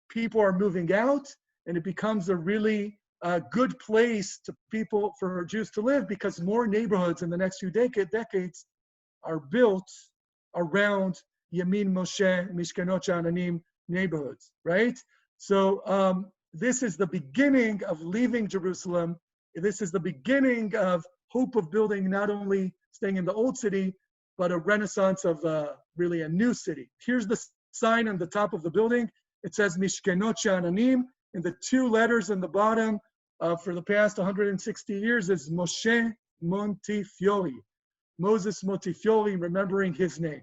people are moving out, and it becomes a really good place for Jews to live, because more neighborhoods in the next few decades are built around Yamin Moshe, Mishkenot Sha'ananim neighborhoods, right? So this is the beginning of leaving Jerusalem. This is the beginning of hope of building not only staying in the old city, but a renaissance of really a new city. Here's the sign on the top of the building. It says Mishkenot Sha'ananim, and the two letters in the bottom for the past 160 years is Moshe Montefiore. Moses Montefiore, remembering his name.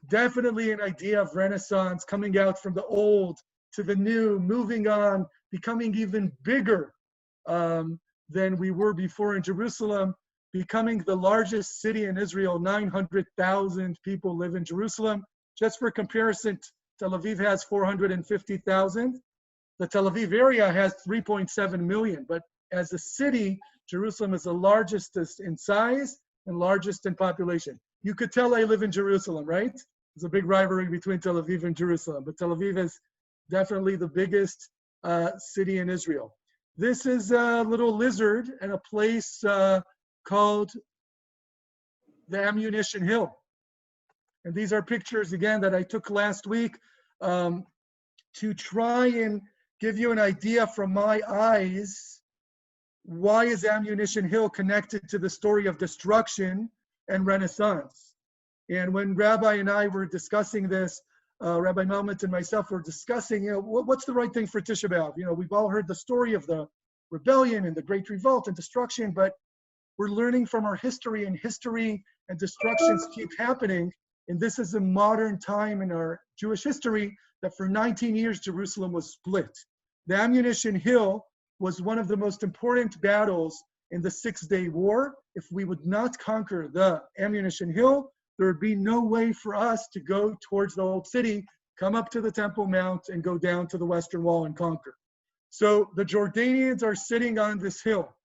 Definitely an idea of renaissance, coming out from the old to the new, moving on, becoming even bigger than we were before in Jerusalem, becoming the largest city in Israel. 900,000 people live in Jerusalem. Just for comparison, Tel Aviv has 450,000. The Tel Aviv area has 3.7 million, but as a city, Jerusalem is the largest in size and largest in population. You could tell I live in Jerusalem, right? There's a big rivalry between Tel Aviv and Jerusalem, but Tel Aviv is definitely the biggest city in Israel. This is a little lizard in a place called the Ammunition Hill. And these are pictures, again, that I took last week to try and give you an idea from my eyes why is Ammunition Hill connected to the story of destruction and Renaissance? And when Rabbi and I were discussing this, Rabbi Melmet and myself were discussing, what's the right thing for Tisha B'Av? We've all heard the story of the rebellion and the Great Revolt and destruction, but we're learning from our history, and history and destructions keep happening. And this is a modern time in our Jewish history that for 19 years, Jerusalem was split. The Ammunition Hill was one of the most important battles in the Six-Day War. If we would not conquer the Ammunition Hill, there would be no way for us to go towards the Old City, come up to the Temple Mount, and go down to the Western Wall and conquer. So the Jordanians are sitting on this hill.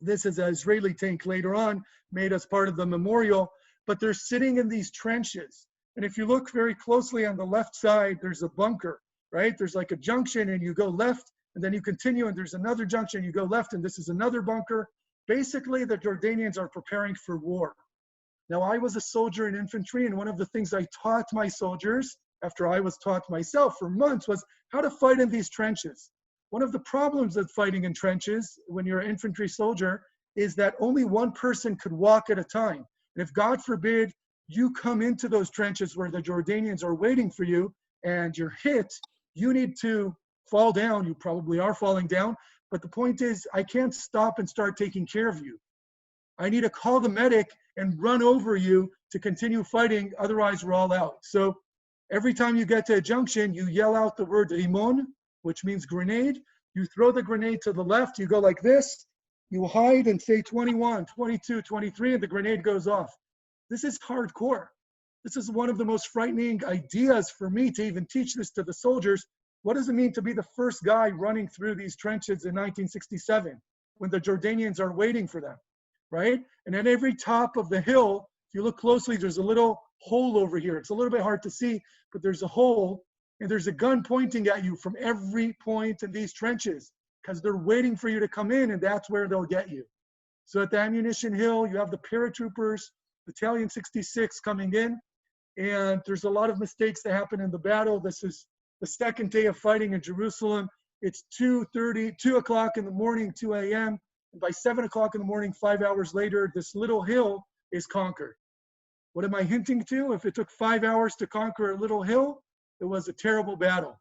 This is an Israeli tank later on, made as part of the memorial, but they're sitting in these trenches. And if you look very closely on the left side, there's a bunker, right? There's like a junction, and you go left, and then you continue, and there's another junction, you go left, and this is another bunker. Basically, the Jordanians are preparing for war. Now, I was a soldier in infantry, and one of the things I taught my soldiers, after I was taught myself for months, was how to fight in these trenches. One of the problems with fighting in trenches when you're an infantry soldier is that only one person could walk at a time. And if, God forbid, you come into those trenches where the Jordanians are waiting for you and you're hit, you need to fall down. You probably are falling down. But the point is, I can't stop and start taking care of you. I need to call the medic and run over you to continue fighting. Otherwise, we're all out. So every time you get to a junction, you yell out the word rimon, which means grenade. You throw the grenade to the left. You go like this. You hide and say 21, 22, 23, and the grenade goes off. This is hardcore. This is one of the most frightening ideas for me to even teach this to the soldiers. What does it mean to be the first guy running through these trenches in 1967 when the Jordanians are waiting for them, right? And at every top of the hill, if you look closely, there's a little hole over here. It's a little bit hard to see, but there's a hole, and there's a gun pointing at you from every point in these trenches because they're waiting for you to come in, and that's where they'll get you. So at the Ammunition Hill, you have the paratroopers, Battalion 66 coming in, and there's a lot of mistakes that happen in the battle. This is the second day of fighting in Jerusalem. It's 2 o'clock in the morning, 2 a.m. And by 7 o'clock in the morning, 5 hours later, this little hill is conquered. What am I hinting to? If it took 5 hours to conquer a little hill, it was a terrible battle.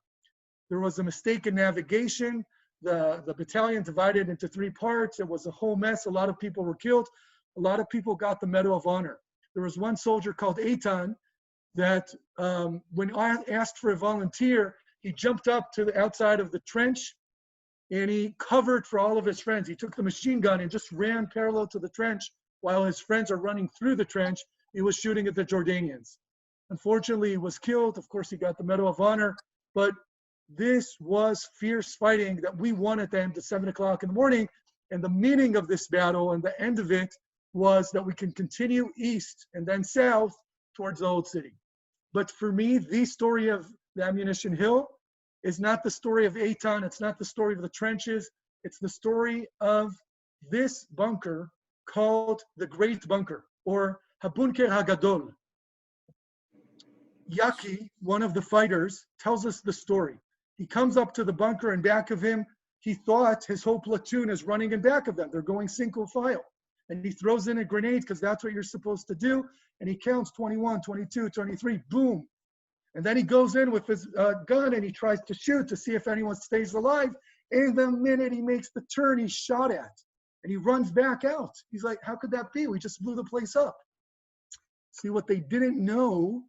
There was a mistake in navigation. The battalion divided into 3 parts. It was a whole mess. A lot of people were killed. A lot of people got the Medal of Honor. There was one soldier called Eitan that when I asked for a volunteer, he jumped up to the outside of the trench and he covered for all of his friends. He took the machine gun and just ran parallel to the trench while his friends are running through the trench. He was shooting at the Jordanians. Unfortunately, he was killed. Of course, he got the Medal of Honor, but this was fierce fighting that we won at the end of 7 o'clock in the morning. And the meaning of this battle and the end of it was that we can continue east and then south towards the Old City. But for me, the story of the Ammunition Hill is not the story of Eitan. It's not the story of the trenches. It's the story of this bunker called the Great Bunker, or Habunker Hagadol. Yaki, one of the fighters, tells us the story. He comes up to the bunker in back of him. He thought his whole platoon is running in back of them. They're going single file. And he throws in a grenade because that's what you're supposed to do. And he counts 21, 22, 23, boom. And then he goes in with his gun and he tries to shoot to see if anyone stays alive. And the minute he makes the turn, he's shot at. And he runs back out. He's like, how could that be? We just blew the place up. See, what they didn't know,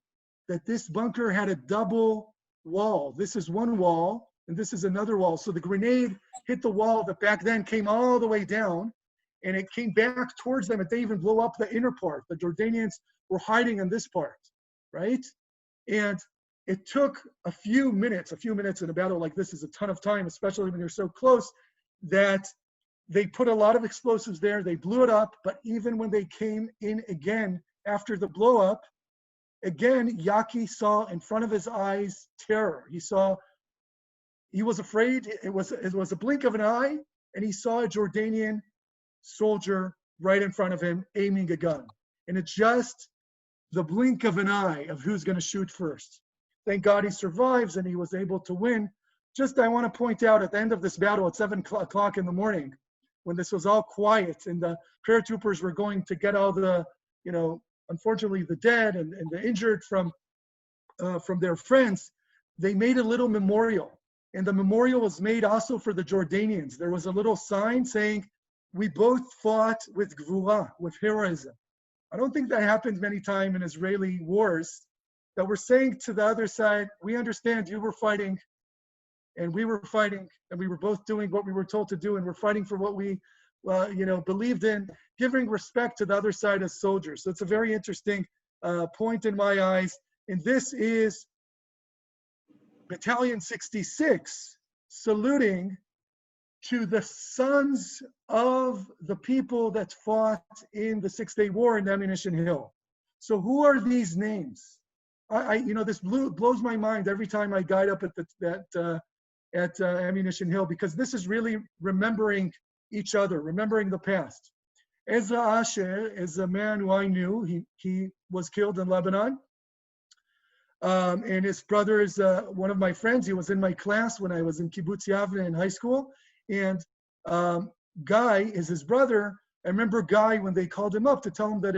that this bunker had a double wall. This is one wall, and this is another wall. So the grenade hit the wall that back then came all the way down, and it came back towards them, and they even blew up the inner part. The Jordanians were hiding in this part, right? And it took a few minutes in a battle like this is a ton of time, especially when you're so close, that they put a lot of explosives there. They blew it up, but even when they came in again after the blow up, again, Yaki saw in front of his eyes terror. He was afraid. It was a blink of an eye, and he saw a Jordanian soldier right in front of him aiming a gun. And it's just the blink of an eye of who's going to shoot first. Thank God he survives and he was able to win. Just I want to point out at the end of this battle at 7 o'clock in the morning, when this was all quiet and the paratroopers were going to get all the, unfortunately the dead and the injured from their friends, they made a little memorial. And the memorial was made also for the Jordanians. There was a little sign saying, "We both fought with gvura, with heroism." I don't think that happens many times in Israeli wars, that we're saying to the other side, we understand you were fighting and we were fighting and we were both doing what we were told to do, and we're fighting for what we believed in, giving respect to the other side as soldiers. So it's a very interesting point in my eyes. And this is Battalion 66 saluting to the sons of the people that fought in the Six-Day War in Ammunition Hill. So who are these names? This blows my mind every time I guide up at Ammunition Hill, because this is really remembering each other, remembering the past. Ezra Asher is a man who I knew. He was killed in Lebanon. And his brother is one of my friends. He was in my class when I was in Kibbutz Yavne in high school. And Guy is his brother. I remember Guy when they called him up to tell him that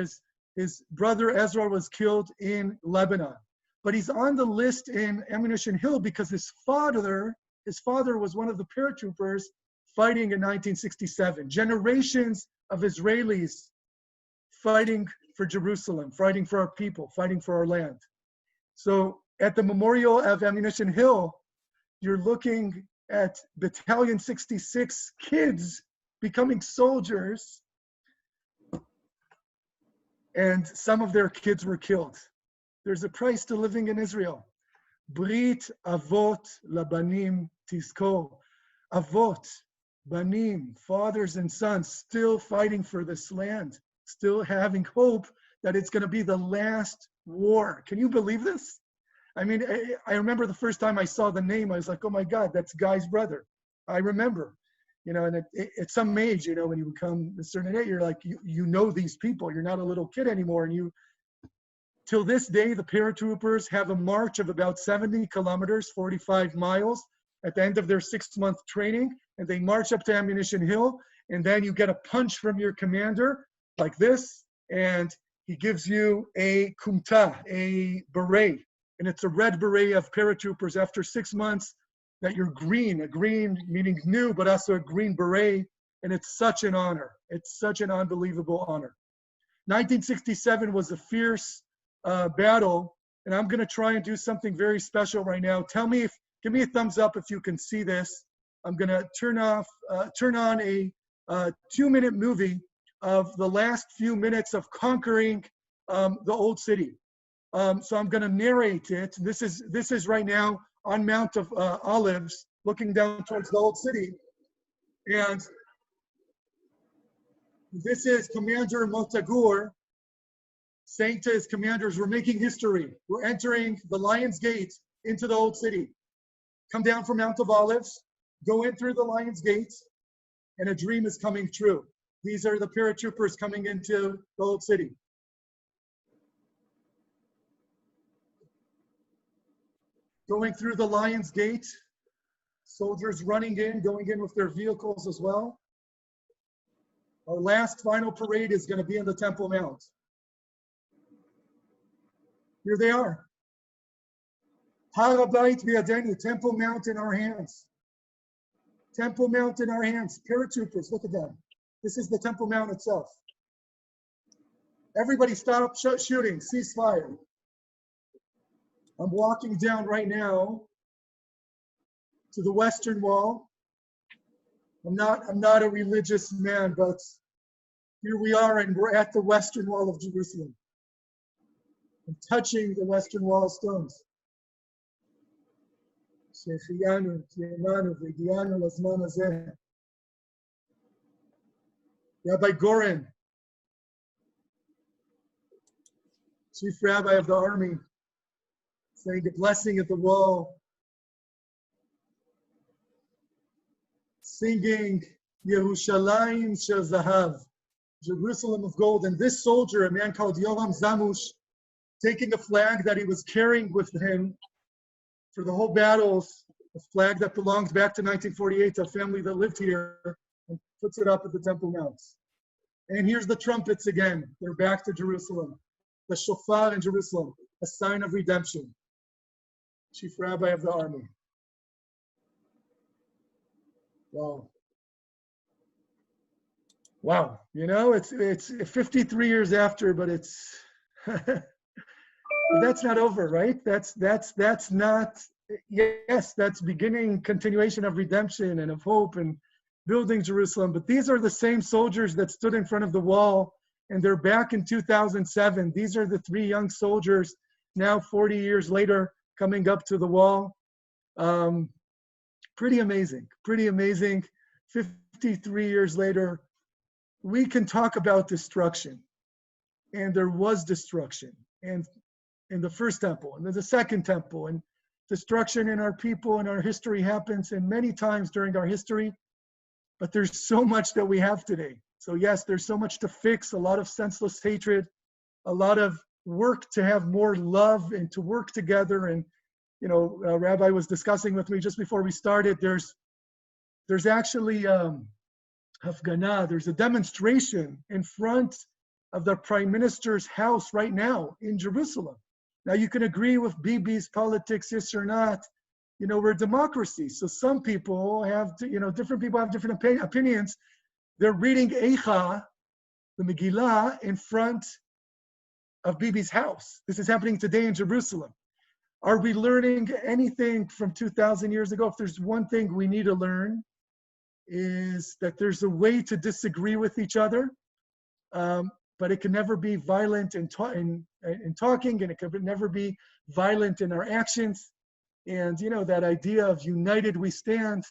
his brother Ezra was killed in Lebanon. But he's on the list in Ammunition Hill because his father was one of the paratroopers fighting in 1967. Generations of Israelis fighting for Jerusalem, fighting for our people, fighting for our land. So at the memorial of Ammunition Hill, you're looking at Battalion 66 kids becoming soldiers, and some of their kids were killed. There's a price to living in Israel. Brit avot labanim tizkor. Avot, banim, fathers and sons, still fighting for this land, still having hope that it's going to be the last war. Can you believe this? I mean, I remember the first time I saw the name, I was like, oh my God, that's Guy's brother. I remember, and at some age, when you become a certain age, you're like, you know these people. You're not a little kid anymore. And till this day, the paratroopers have a march of about 70 kilometers, 45 miles at the end of their 6-month training. And they march up to Ammunition Hill. And then you get a punch from your commander like this. And he gives you a kumta, a beret. And it's a red beret of paratroopers after 6 months that you're green, a green meaning new, but also a green beret. And it's such an honor. It's such an unbelievable honor. 1967 was a fierce battle. And I'm going to try and do something very special right now. Give me a thumbs up if you can see this. I'm going to turn on a 2-minute movie of the last few minutes of conquering the old city. So I'm going to narrate it. This is right now on Mount of Olives, looking down towards the old city. And this is Commander Motagur saying to his commanders, we're making history. We're entering the Lion's Gate into the old city. Come down from Mount of Olives, go in through the Lion's Gate, and a dream is coming true. These are the paratroopers coming into the old city. Going through the Lion's Gate, soldiers running in, going in with their vehicles as well. Our last final parade is going to be in the Temple Mount. Here they are. Har HaBayit b'yadenu, Temple Mount in our hands. Temple Mount in our hands. Paratroopers, look at them. This is the Temple Mount itself. Everybody stop shooting, ceasefire. I'm walking down right now to the Western Wall. I'm not a religious man, but here we are, and we're at the Western Wall of Jerusalem. I'm touching the Western Wall stones. Rabbi Goren, Chief Rabbi of the Army, saying a blessing at the wall, singing Yerushalayim Shel Zahav, Jerusalem of gold. And this soldier, a man called Yoram Zamush, taking a flag that he was carrying with him for the whole battles, a flag that belongs back to 1948, a family that lived here. puts it up at the Temple Mount. And here's the trumpets again. They're back to Jerusalem. The shofar in Jerusalem, a sign of redemption. Chief Rabbi of the army. Wow. Wow. You know, it's 53 years after, but it's but that's not over, right? That's not, yes, that's beginning, continuation of redemption and of hope and building Jerusalem. But these are the same soldiers that stood in front of the wall, and they're back in 2007. These are the three young soldiers now 40 years later coming up to the wall. Pretty amazing, pretty amazing. 53 years later, we can talk about destruction. And there was destruction. And in the first temple, and then the second temple, and destruction in our people and our history happens, and many times during our history. But there's so much that we have today. So yes, there's so much to fix, a lot of senseless hatred, a lot of work to have more love and to work together. And, you know, Rabbi was discussing with me just before we started, there's actually Hafganah, there's a demonstration in front of the Prime Minister's house right now in Jerusalem. Now you can agree with Bibi's politics, yes or not. You know, we're a democracy. So some people have, you know, different people have different opinions. They're reading Eicha, the Megillah, in front of Bibi's house. This is happening today in Jerusalem. Are we learning anything from 2,000 years ago? If there's one thing we need to learn, is that there's a way to disagree with each other, but it can never be violent in talking, and it can never be violent in our actions. And, you know, that idea of united we stand,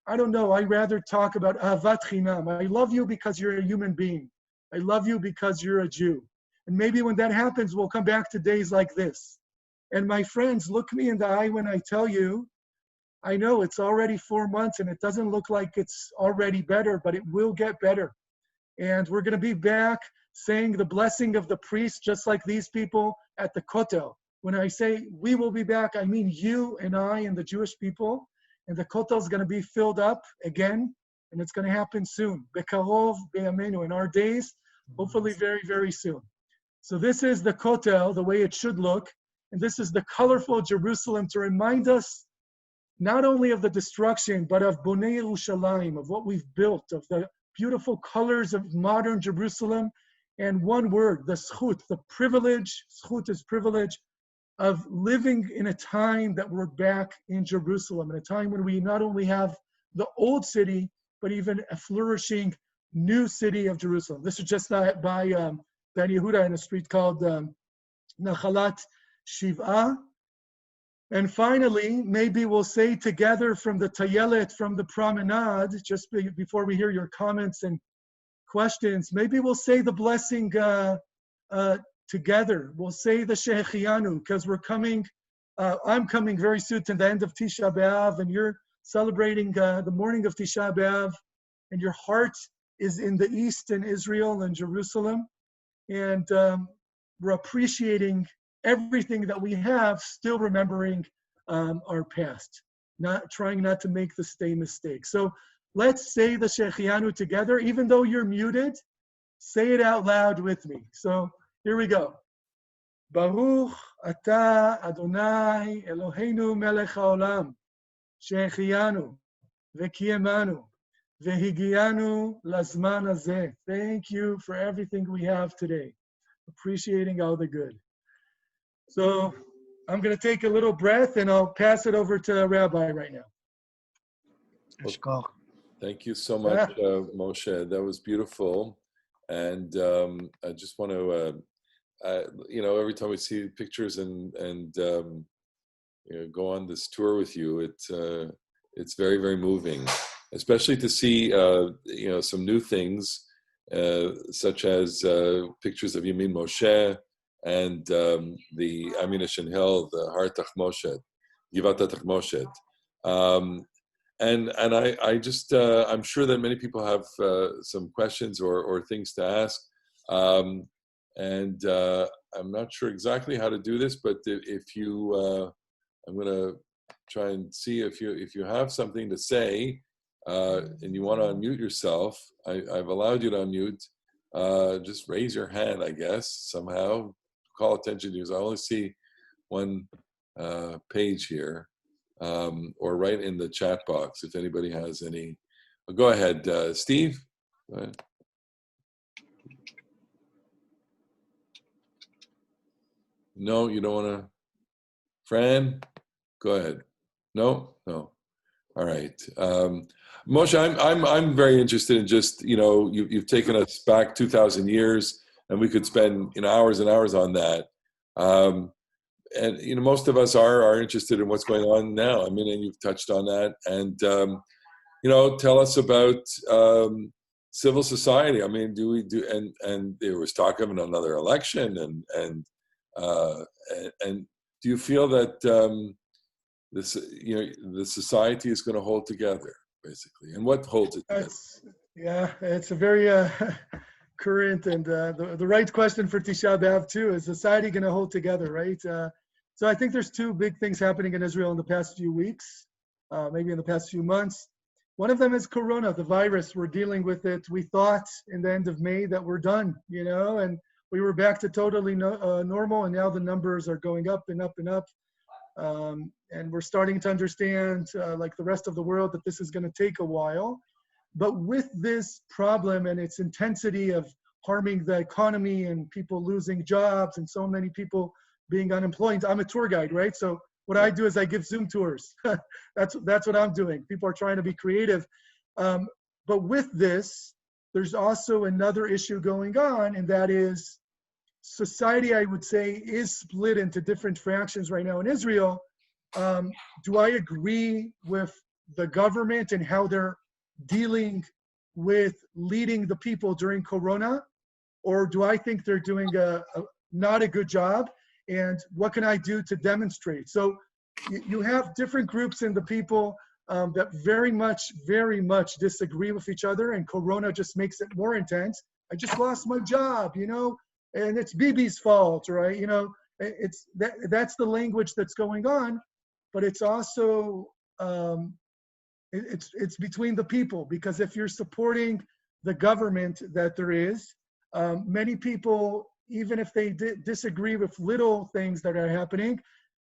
I don't know, I rather talk about ahavat chinam. I love you because you're a human being. I love you because you're a Jew. And maybe when that happens, we'll come back to days like this. And my friends, look me in the eye when I tell you, I know it's already 4 months and it doesn't look like it's already better, but it will get better. And we're going to be back saying the blessing of the priest, just like these people at the Kotel. When I say we will be back, I mean you and I and the Jewish people. And the Kotel is going to be filled up again, and it's going to happen soon. Bekarov, be'amenu, in our days, hopefully very, very soon. So this is the Kotel, the way it should look. And this is the colorful Jerusalem to remind us not only of the destruction, but of Bonei Yerushalayim, of what we've built, of the beautiful colors of modern Jerusalem. And one word, the zchut, the privilege, zchut is privilege, of living in a time that we're back in Jerusalem, in a time when we not only have the old city, but even a flourishing new city of Jerusalem. This is just by Ben Yehuda in a street called Nachalat Shiv'ah. And finally, maybe we'll say together from the Tayelet, from the promenade, just before we hear your comments and questions, maybe we'll say the blessing together. We'll say the Shehechianu, because we're coming, I'm coming very soon to the end of Tisha B'Av, and you're celebrating the morning of Tisha B'Av, and your heart is in the east in Israel and Jerusalem. And we're appreciating everything that we have, still remembering our past, trying not to make the same mistake. So let's say the Shechianu together. Even though you're muted, say it out loud with me. So here we go. Baruch Ata Adonai Eloheinu Melech HaOlam, Shechianu V'kiyemanu V'higianu Lazman Hazeh. Thank you for everything we have today. Appreciating all the good. So I'm going to take a little breath and I'll pass it over to Rabbi right now.
Let's go.
Thank you so much, Moshe. That was beautiful. And I just want to, you know, every time we see pictures and you know, go on this tour with you, it's very, very moving, especially to see, you know, some new things, such as pictures of Yamin Moshe, and the ammunition hill, the Har Tachmoshet, Givat Tachmoshet. And I just, I'm sure that many people have some questions or things to ask. And I'm not sure exactly how to do this, but if you, I'm going to try and see if you have something to say, and you want to unmute yourself, I've allowed you to unmute. Just raise your hand, I guess, somehow. Call attention to you. I only see one page here, or right in the chat box if anybody has any. Go ahead, Steve. Go ahead. No, you don't want to. Fran, go ahead. No. All right, Moshe, I'm very interested in just you've taken us back 2,000 years, and we could spend hours and hours on that. And most of us are interested in what's going on now. I mean, and you've touched on that, and tell us about civil society. I mean, do we do? And there was talk of another election, and do you feel that the society is going to hold together, basically, and what holds it together?
It's a very current and the right question for Tisha B'Av too. Is society going to hold together, right? So I think there's two big things happening in Israel in the past few weeks, maybe in the past few months. One of them is Corona, the virus. We're dealing with it. We thought in the end of May that we're done, and we were back to totally normal, and now the numbers are going up and up and up. And we're starting to understand, like the rest of the world, that this is going to take a while. But with this problem and its intensity of harming the economy and people losing jobs and so many people being unemployed, I'm a tour guide, right? So what I do is I give Zoom tours. That's what I'm doing. People are trying to be creative. But with this, there's also another issue going on, and that is society, I would say, is split into different fractions right now in Israel. Do I agree with the government and how they're dealing with leading the people during Corona? Or do I think they're doing not a good job? And what can I do to demonstrate? So you have different groups in the people that very much disagree with each other, and Corona just makes it more intense. I just lost my job, and it's Bibi's fault, right? That's the language that's going on, but it's also it's between the people, because if you're supporting the government that there is, many people, even if they disagree with little things that are happening,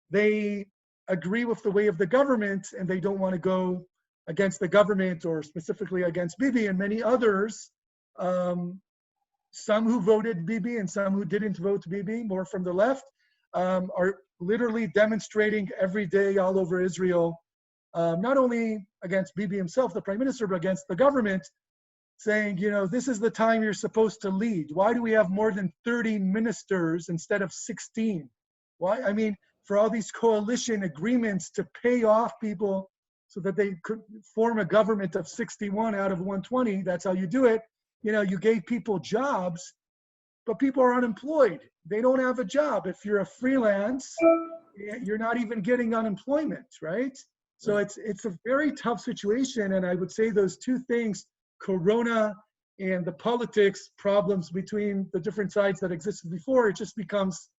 they agree with the way of the government, and they don't want to go against the government or specifically against Bibi. And many others, some who voted Bibi and some who didn't vote Bibi, more from the left, are literally demonstrating every day all over Israel, not only against Bibi himself, the prime minister, but against the government, saying, this is the time you're supposed to lead. Why do we have more than 30 ministers instead of 16? Why? I mean, for all these coalition agreements to pay off people so that they could form a government of 61 out of 120, that's how you do it. You gave people jobs, but people are unemployed. They don't have a job. If you're a freelance, you're not even getting unemployment, right? So it's a very tough situation. And I would say those two things, Corona and the politics problems between the different sides that existed before, it just becomes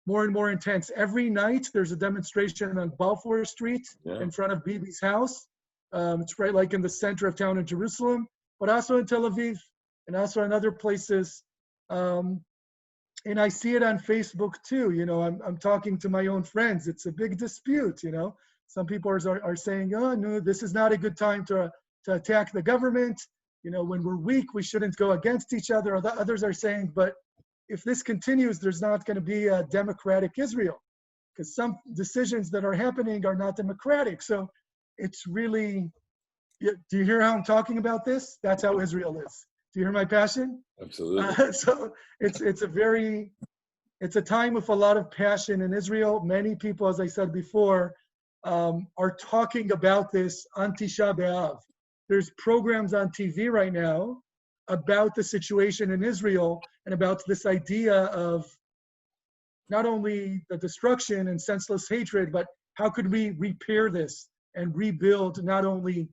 more and more intense. Every night there's a demonstration on Balfour Street in front of Bibi's house. It's right like in the center of town in Jerusalem, but also in Tel Aviv and also in other places. And I see it on Facebook too. I'm talking to my own friends. It's a big dispute. Some people are saying, oh no, this is not a good time to attack the government. When we're weak, we shouldn't go against each other. Others are saying, but if this continues, there's not going to be a democratic Israel, because some decisions that are happening are not democratic. So it's really, do you hear how I'm talking about this? That's how Israel is. Do you hear my passion?
Absolutely.
So it's a time with a lot of passion in Israel. Many people, as I said before, are talking about this on Tisha B'Av. There's programs on TV right now about the situation in Israel and about this idea of not only the destruction and senseless hatred, but how could we repair this and rebuild not only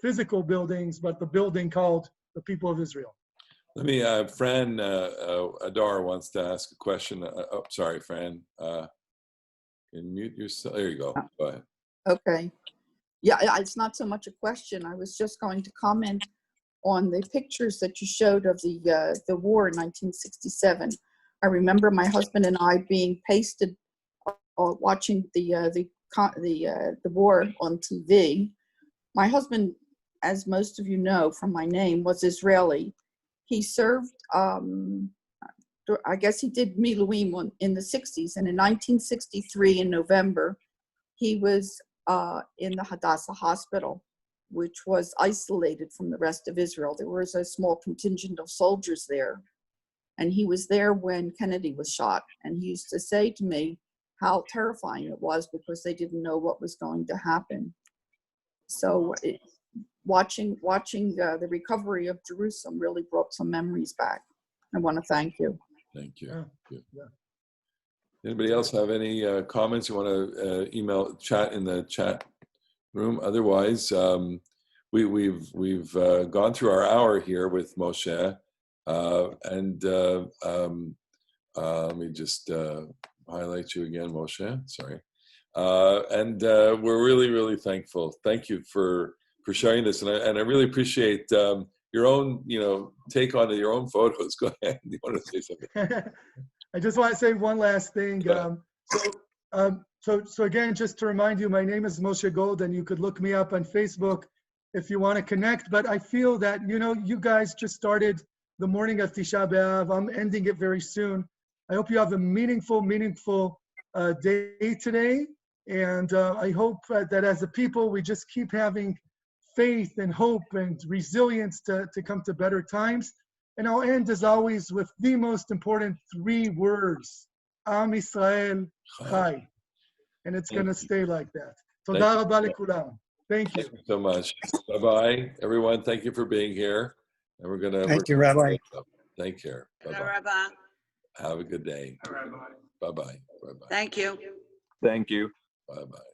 physical buildings, but the building called the people of Israel.
Let me, Fran Adar wants to ask a question. Sorry, Fran. Can you mute yourself? There you go. Go ahead.
Okay. Yeah, it's not so much a question. I was just going to comment on the pictures that you showed of the war in 1967. I remember my husband and I being pasted watching the war on TV. My husband, as most of you know from my name, was Israeli. He served, I guess he did Miluim in the 60s, and in 1963 in November, he was in the Hadassah hospital, which was isolated from the rest of Israel. There was a small contingent of soldiers there. And he was there when Kennedy was shot. And he used to say to me how terrifying it was because they didn't know what was going to happen. So watching the recovery of Jerusalem really brought some memories back. I want to thank you.
Thank you.
Yeah. Yeah.
Anybody else have any comments you want to email, chat in the chat room? Otherwise, we've gone through our hour here with Moshe, and let me just highlight you again, Moshe. Sorry, and we're really thankful. Thank you for sharing this, and I really appreciate your own take on your own photos. Go ahead. You want to say something?
I just want to say one last thing. So again, just to remind you, my name is Moshe Gold, and you could look me up on Facebook if you want to connect. But I feel that, you guys just started the morning of Tisha B'Av. I'm ending it very soon. I hope you have a meaningful day today. And I hope that as a people, we just keep having faith and hope and resilience to come to better times. And I'll end, as always, with the most important 3 words: Am Yisrael Chai. And it's going to stay like that. Toda rabba lekulam. Thank you.
Thank you so much. Bye-bye, everyone. Thank you for being here. And we're going to...
Thank you, Rabbi.
Take care. Bye-bye.
Rabbi.
Have a good day. Bye-bye. Bye-bye.
Thank you.
Thank you.
Bye-bye.